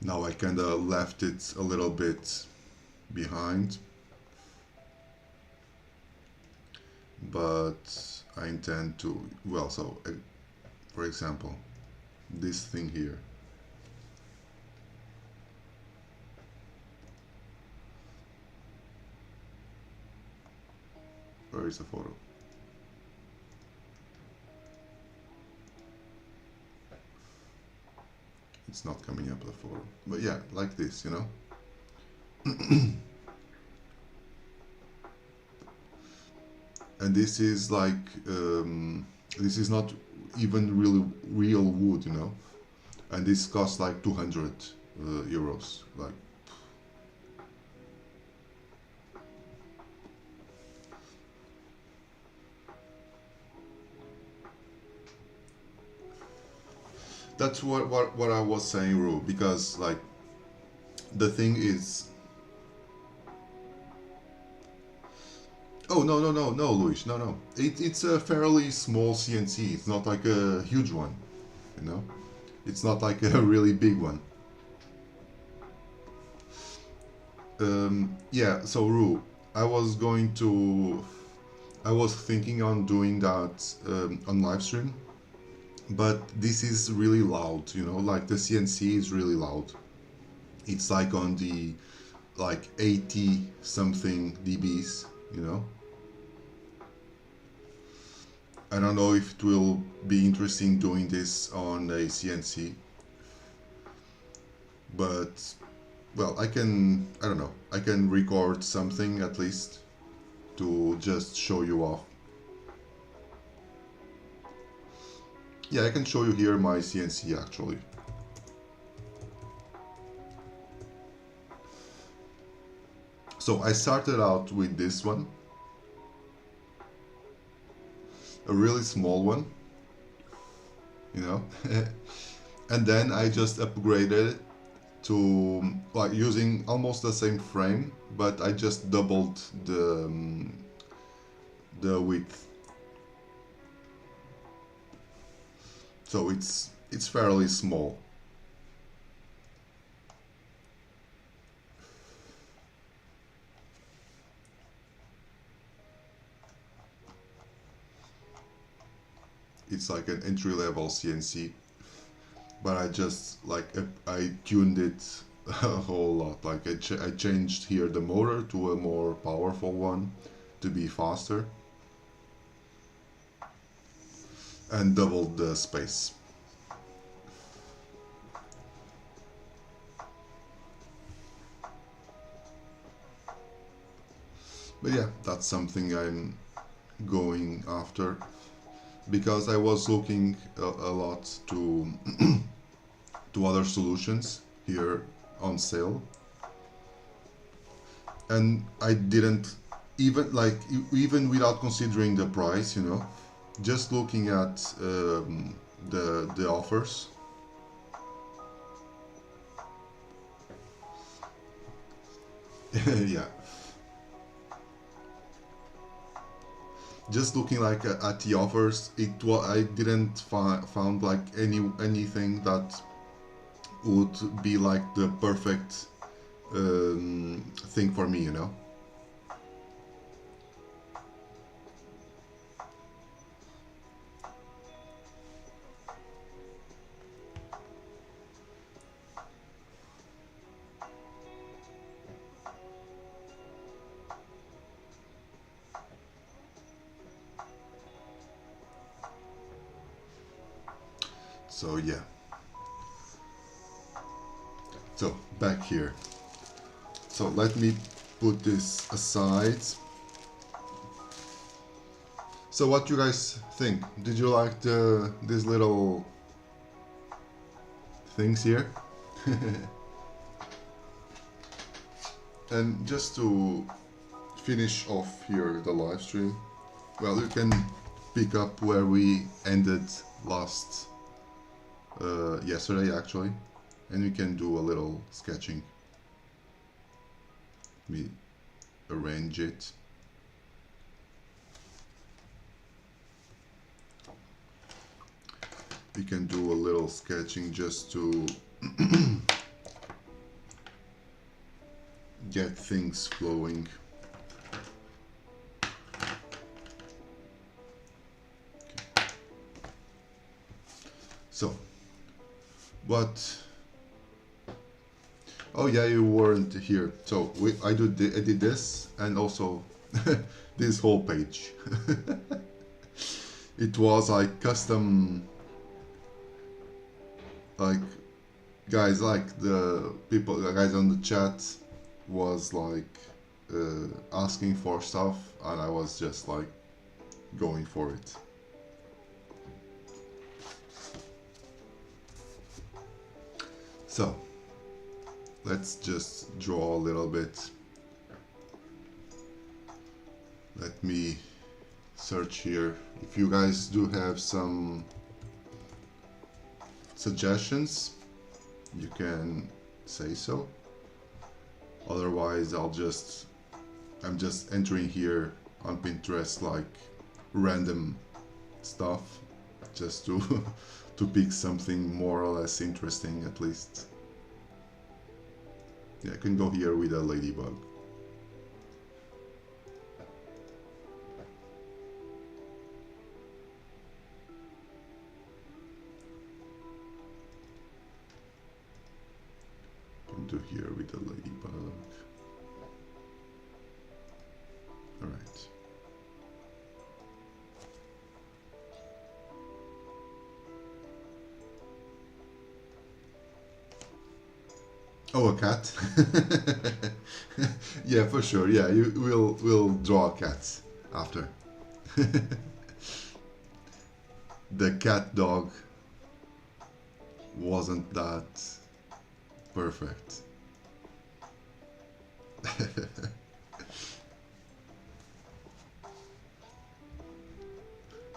Now I kind of left it a little bit behind, but I intend to, well, so for example, this thing here. Where is the photo? It's not coming up, the photo. But yeah, like this, you know. And this is like, this is not even really real wood, you know. And this costs like 200 euros. Like, that's what I was saying, Ru, because like the thing is, oh no, Luis, no. It's a fairly small CNC. It's not like a huge one, you know. It's not like a really big one. Yeah. So Ru, I was going to, I was thinking on doing that on live stream, but this is really loud, you know. Like the CNC is really loud. It's like on the like 80 something dBs, you know. I don't know if it will be interesting doing this on a CNC, but well, I don't know, I can record something at least to just show you off. Yeah, I can show you here my CNC actually. So I started out with this one, a really small one, you know. And then I just upgraded it to like using almost the same frame, but I just doubled the width. So it's fairly small. It's like an entry-level CNC, but I just like I tuned it a whole lot. Like I changed here the motor to a more powerful one to be faster, and doubled the space. But yeah, that's something I'm going after, because I was looking a lot to to other solutions here on sale, and I didn't even even without considering the price, you know, just looking at the offers. Yeah, just looking like at the offers, I didn't found like anything that would be like the perfect thing for me, you know. So yeah, so back here. So let me put this aside. So what you guys think? Did you like these little things here? And just to finish off here the live stream, well, you can pick up where we ended last yesterday actually, and we can do a little sketching. Let me arrange it. We can do a little sketching just to get things flowing. Okay. So, what? Oh yeah, you weren't here. So I did this, and also this whole page. It was like custom. Like guys, like the guys on the chat was like asking for stuff, and I was just like going for it. So let's just draw a little bit. Let me search here. If you guys do have some suggestions, you can say so. Otherwise, I'm just entering here on Pinterest like random stuff, just to to pick something more or less interesting at least. Yeah, I can go here with a ladybug. Do here with the ladybug. All right. Oh, a cat. Yeah, for sure. Yeah, we'll draw a cat after. The cat dog wasn't that perfect.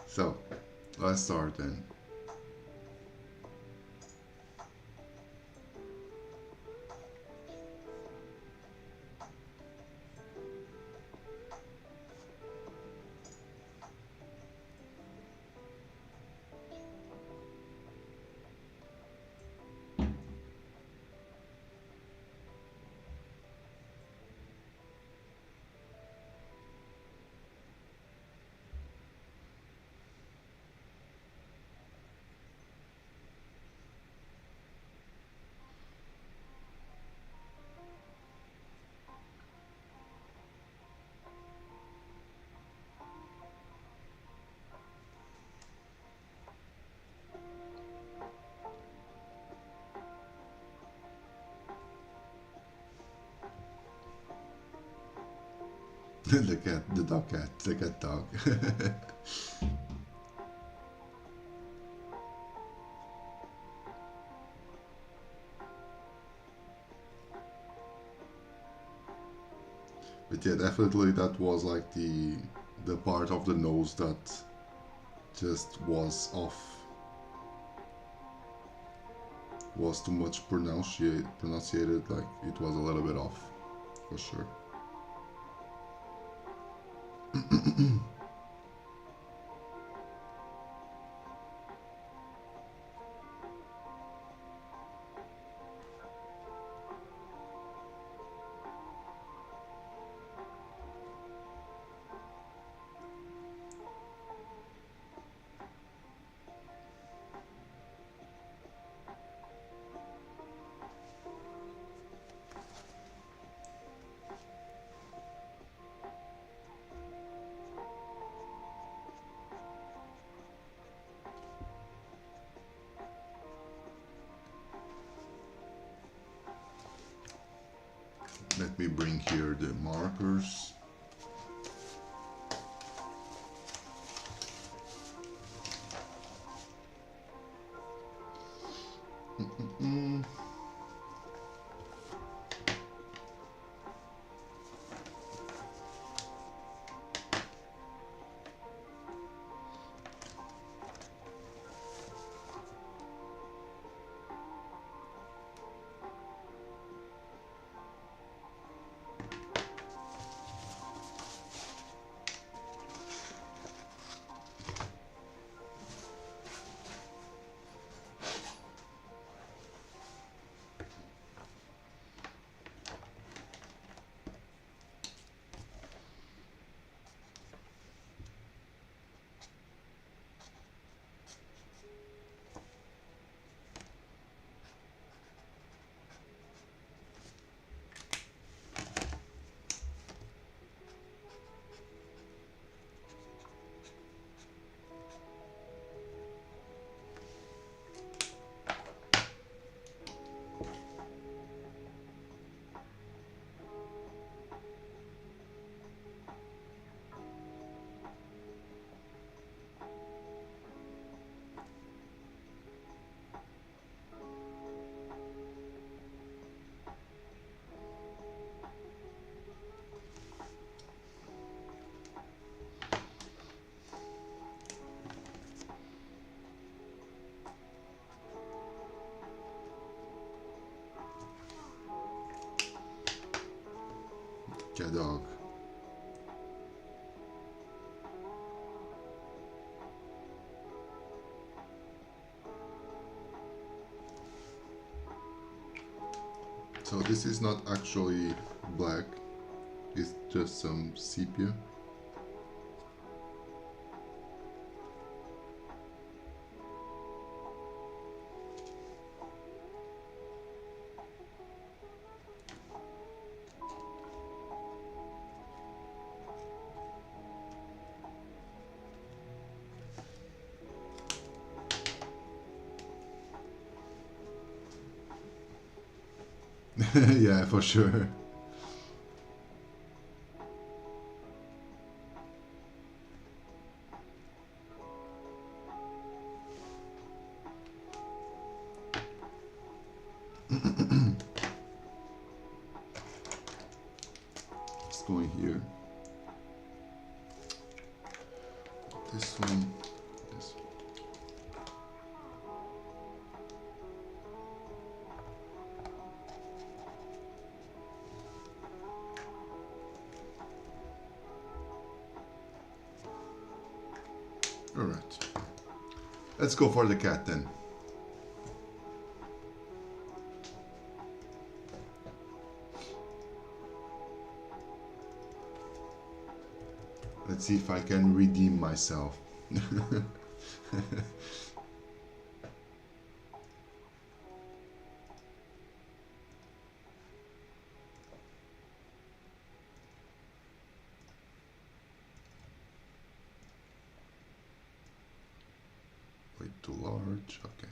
So, let's start then. The cat, the dog cat, the cat dog. But yeah, definitely that was like the part of the nose that just was off. Was too much pronunciated, like it was a little bit off, for sure. Let me bring here the markers. Cat dog. So this is not actually black, it's just some sepia. Yeah, for sure. Let's go in here. This one. This one. All right. Let's go for the cat then. Let's see if I can redeem myself. Way too large. Okay.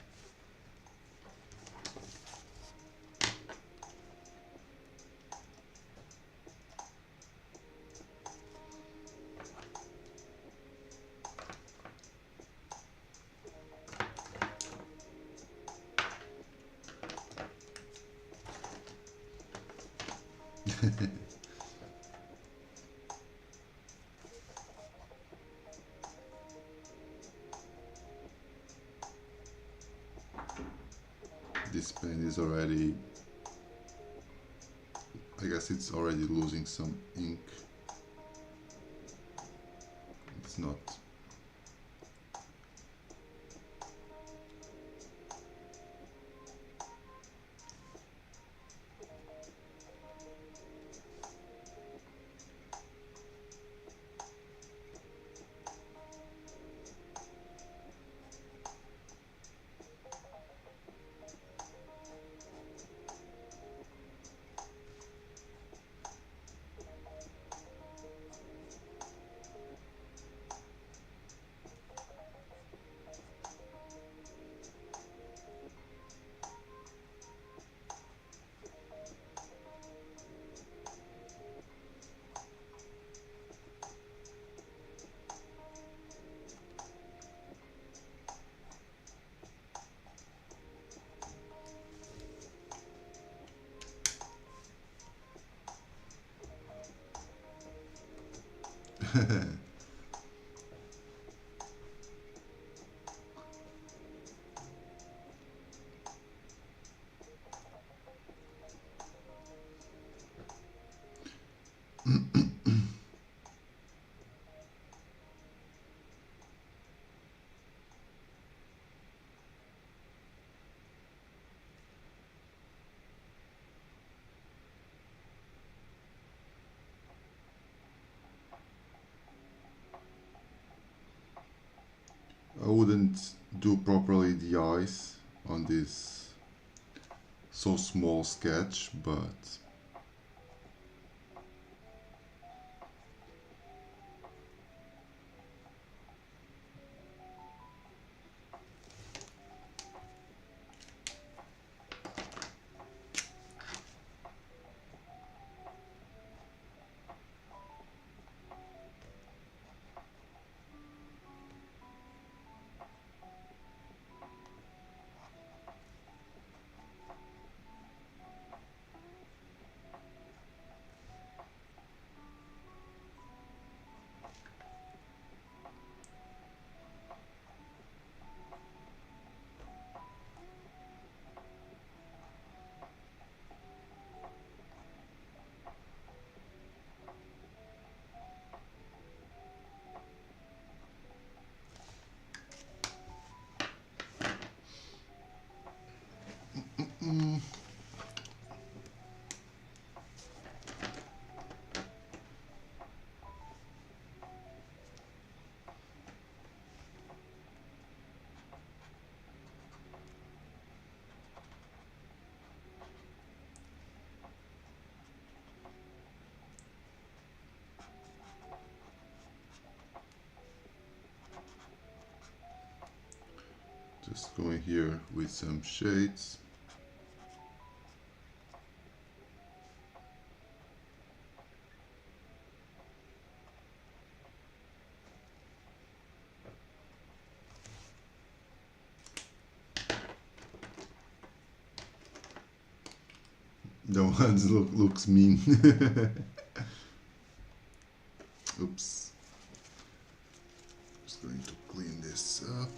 already, I guess it's already losing some ink. It's not. I wouldn't do properly the eyes on this so small sketch, but just going here with some shades. The ones looks mean. Oops. Just going to clean this up.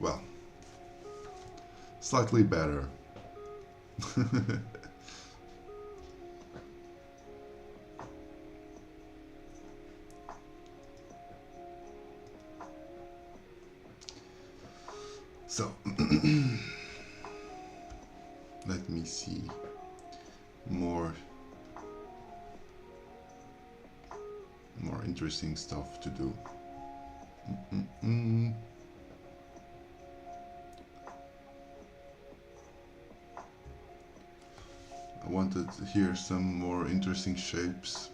Well, slightly better. So, let me see more interesting stuff to do. I wanted here some more interesting shapes.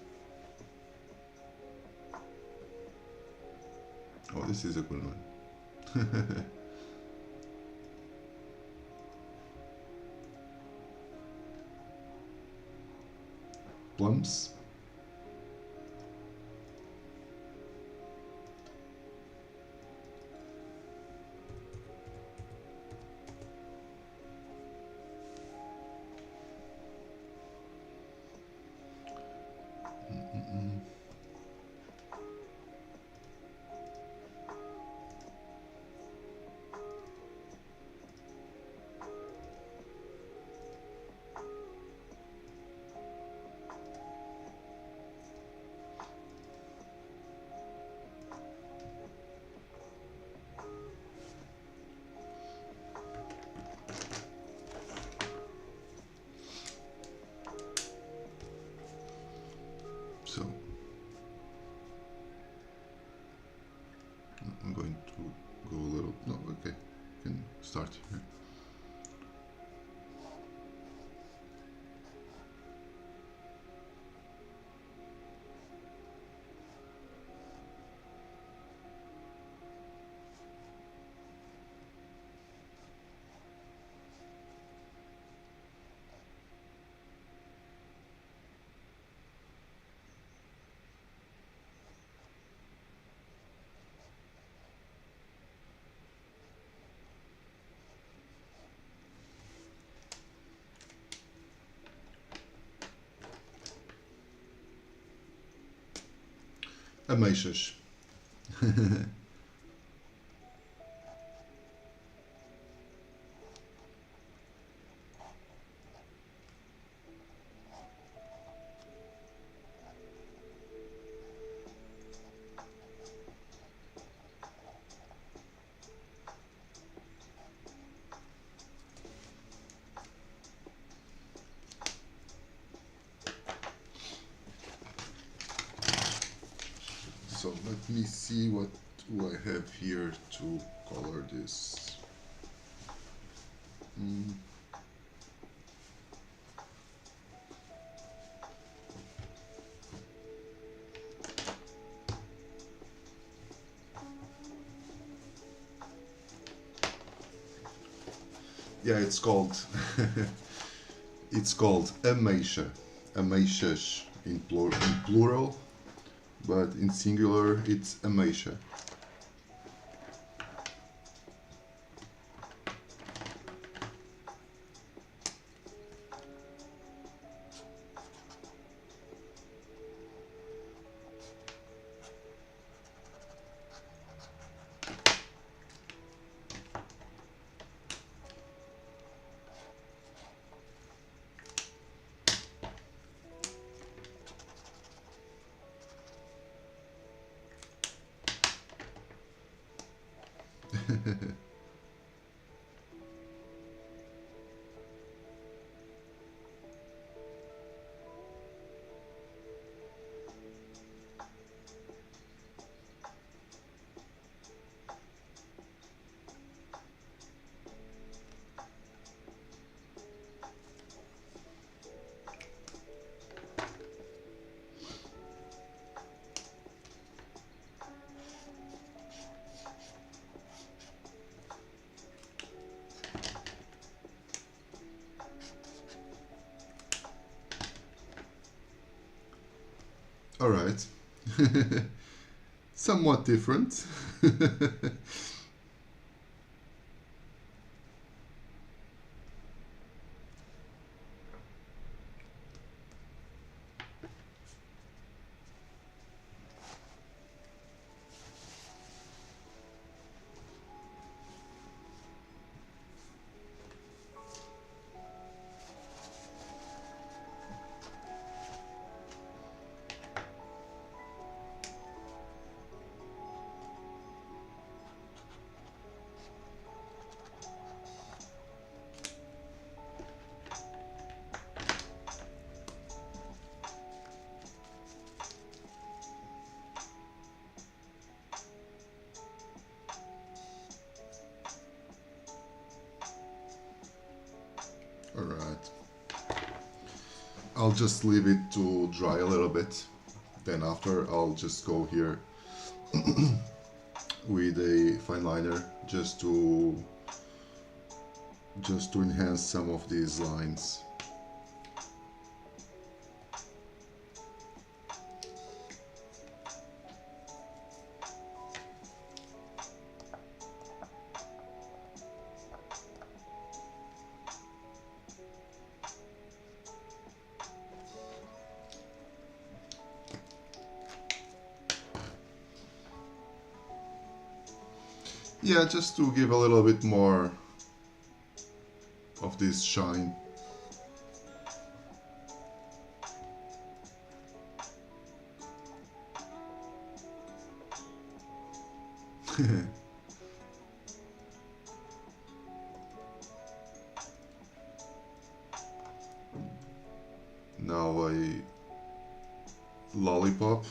Oh, this is a good one. Plums. So I'm going to go a little, no, okay, can start here. Ameixas. So let me see what do I have here to color this. Yeah, it's called it's called ameixa. Ameixas in plural, but in singular it's ameixa. All right. Somewhat different. All right. I'll just leave it to dry a little bit. Then after I'll just go here with a fine liner just to enhance some of these lines. Yeah, just to give a little bit more of this shine. Now lollipop.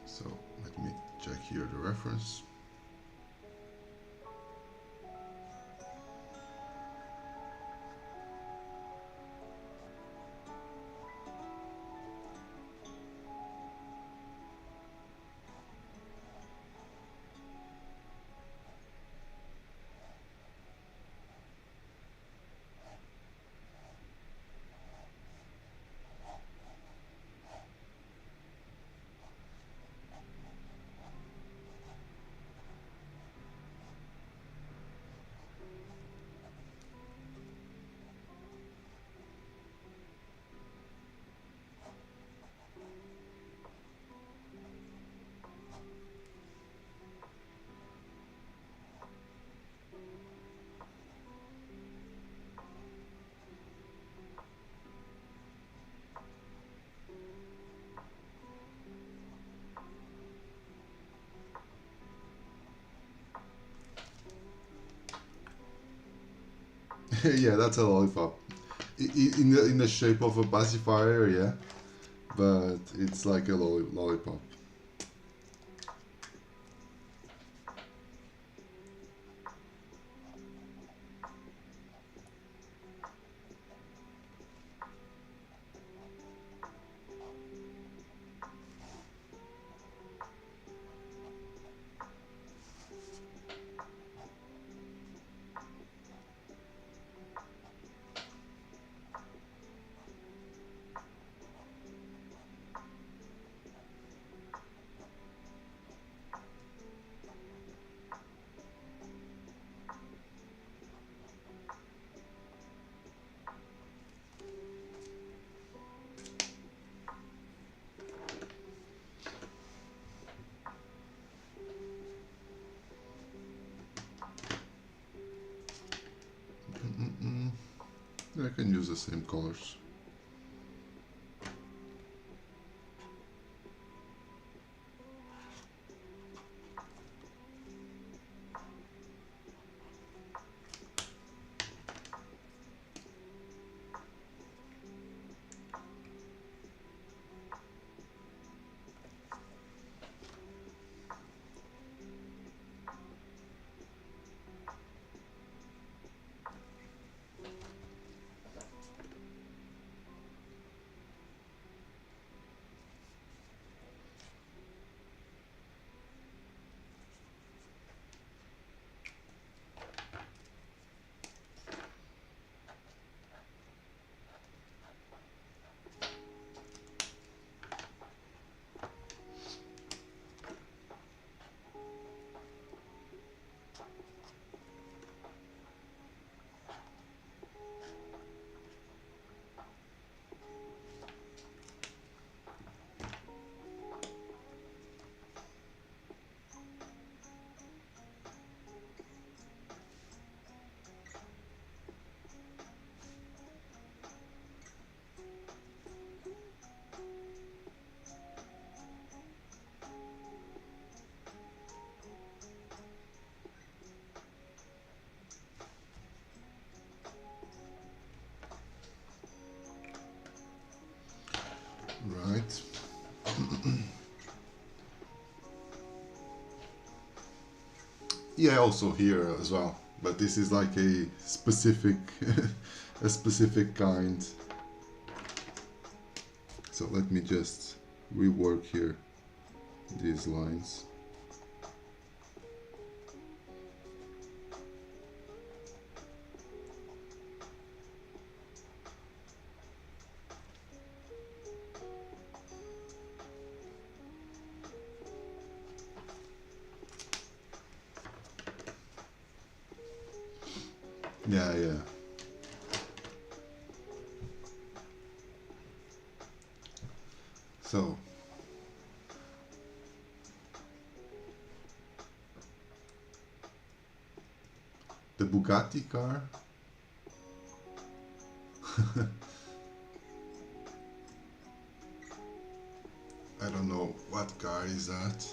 So let me check here the reference. Yeah, that's a lollipop. In the shape of a pacifier, yeah, but it's like a lollipop. I can use the same colors. Right. Yeah, also here as well, but this is like a specific a specific kind. So let me just rework here these lines. Yeah. So The Bugatti car? I don't know what car is that.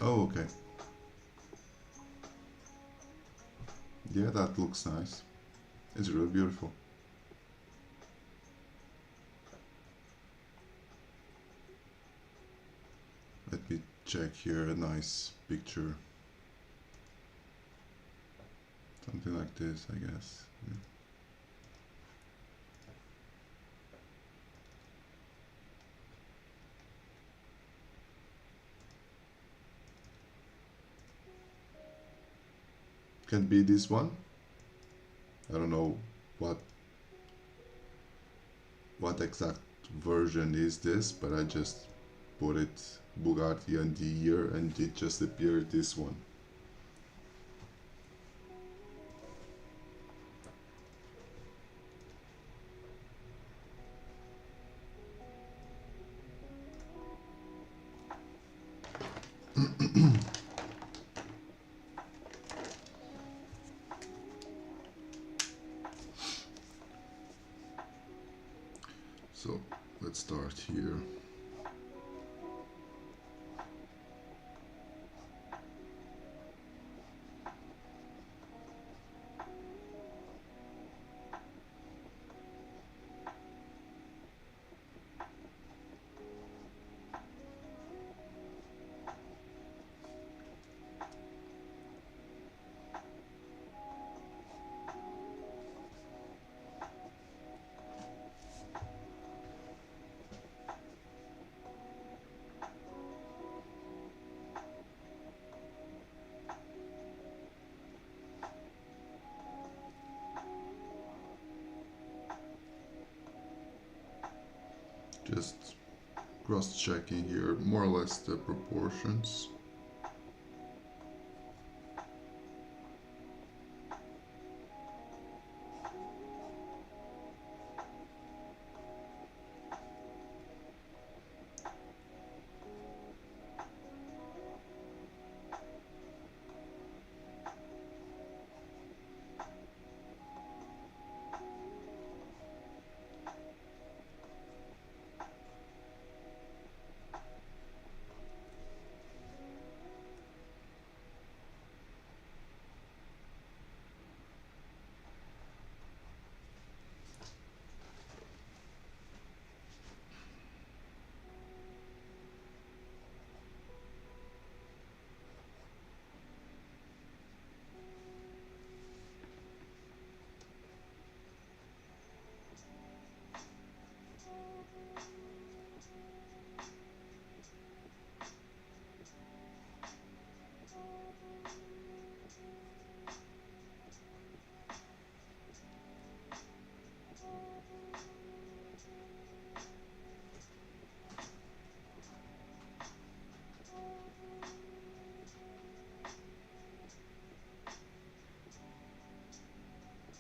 Oh, okay. Yeah, that looks nice. It's really beautiful. Let me check here a nice picture. Something like this, I guess. Yeah. Can be this one. I don't know what exact version is this, but I just put it Bugatti and the year and it just appeared this one. So let's start here. Just cross-checking here more or less the proportions.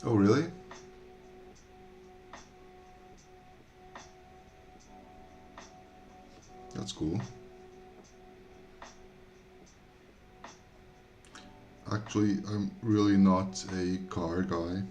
Oh, really? That's cool. Actually, I'm really not a car guy.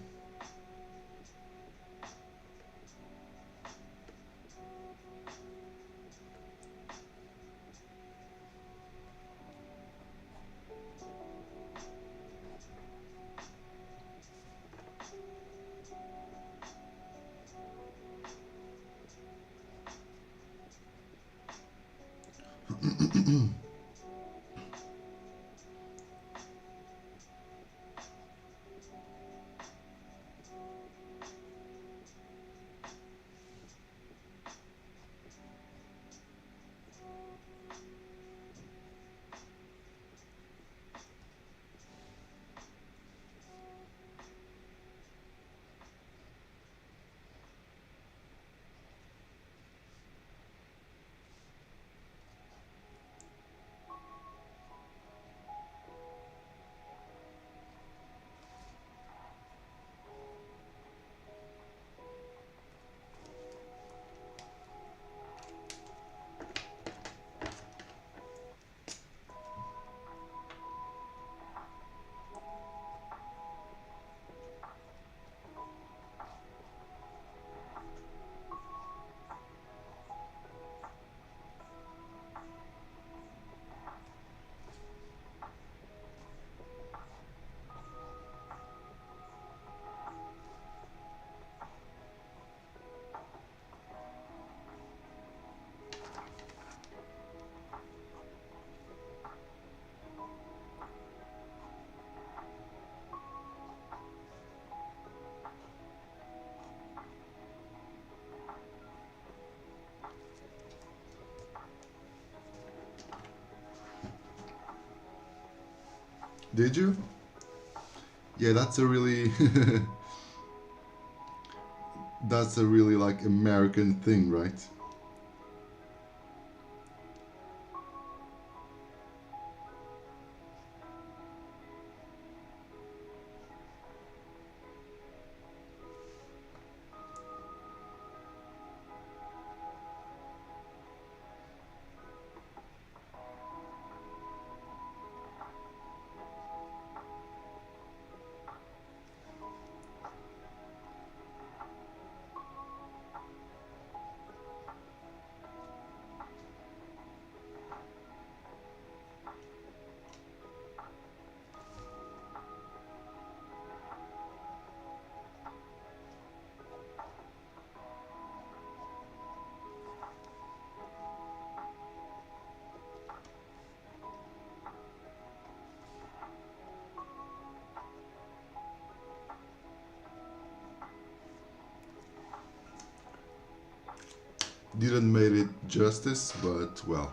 Did you? Yeah, that's a really that's a really like American thing, right? Didn't made it justice, but well.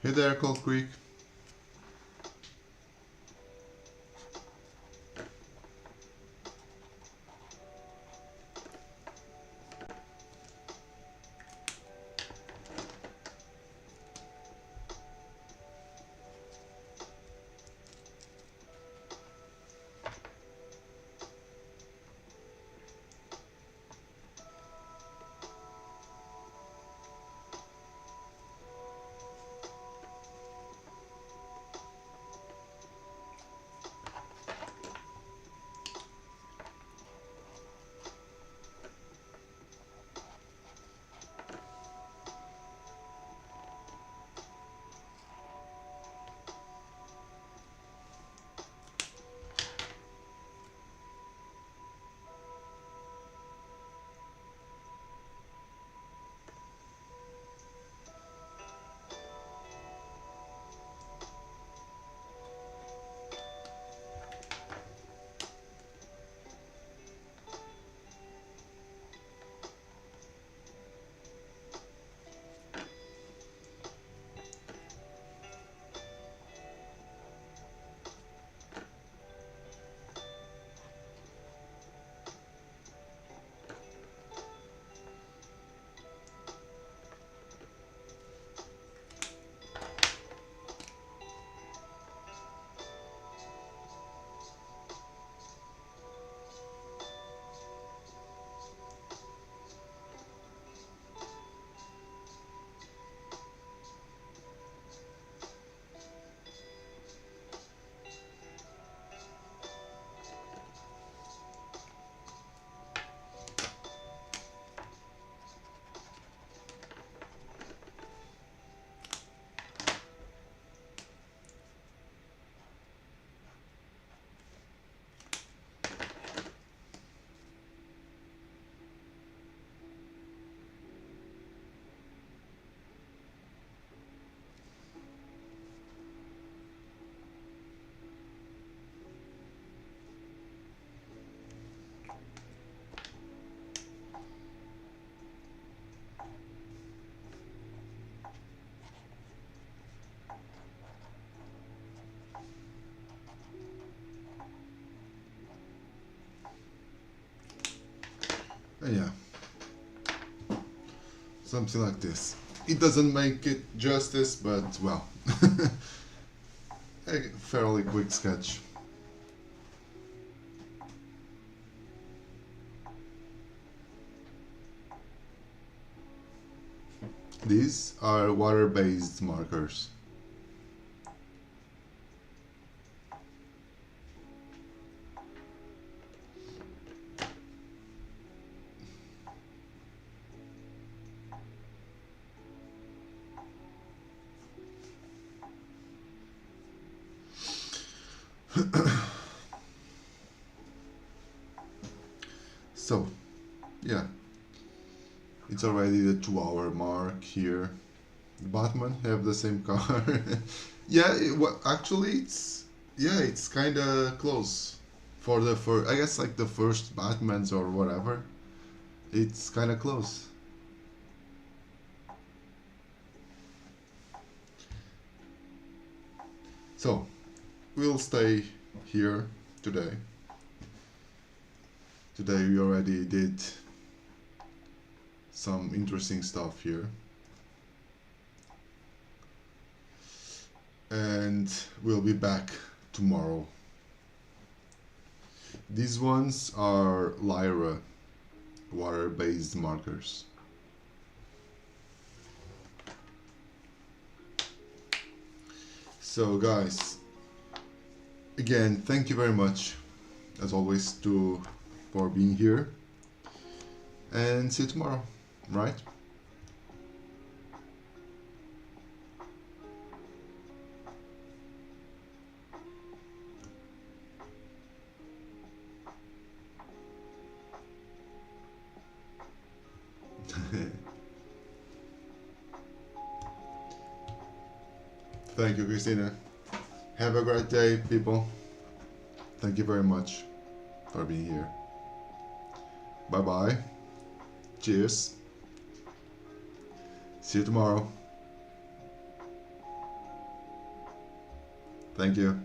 Hey there, Cold Creek. Yeah, something like this. It doesn't make it justice, but well, a fairly quick sketch. These are water-based markers. So, yeah, it's already the 2 hour mark here. Batman have the same car. Yeah, actually, it's kind of close for the first. I guess like the first Batmans or whatever. It's kind of close. So, we'll stay here today. Today we already did some interesting stuff here. And we'll be back tomorrow. These ones are Lyra water-based markers. So guys, again, thank you very much as always for being here, and see you tomorrow, right? Thank you, Christina. Have a great day, people. Thank you very much for being here. Bye bye. Cheers. See you tomorrow. Thank you.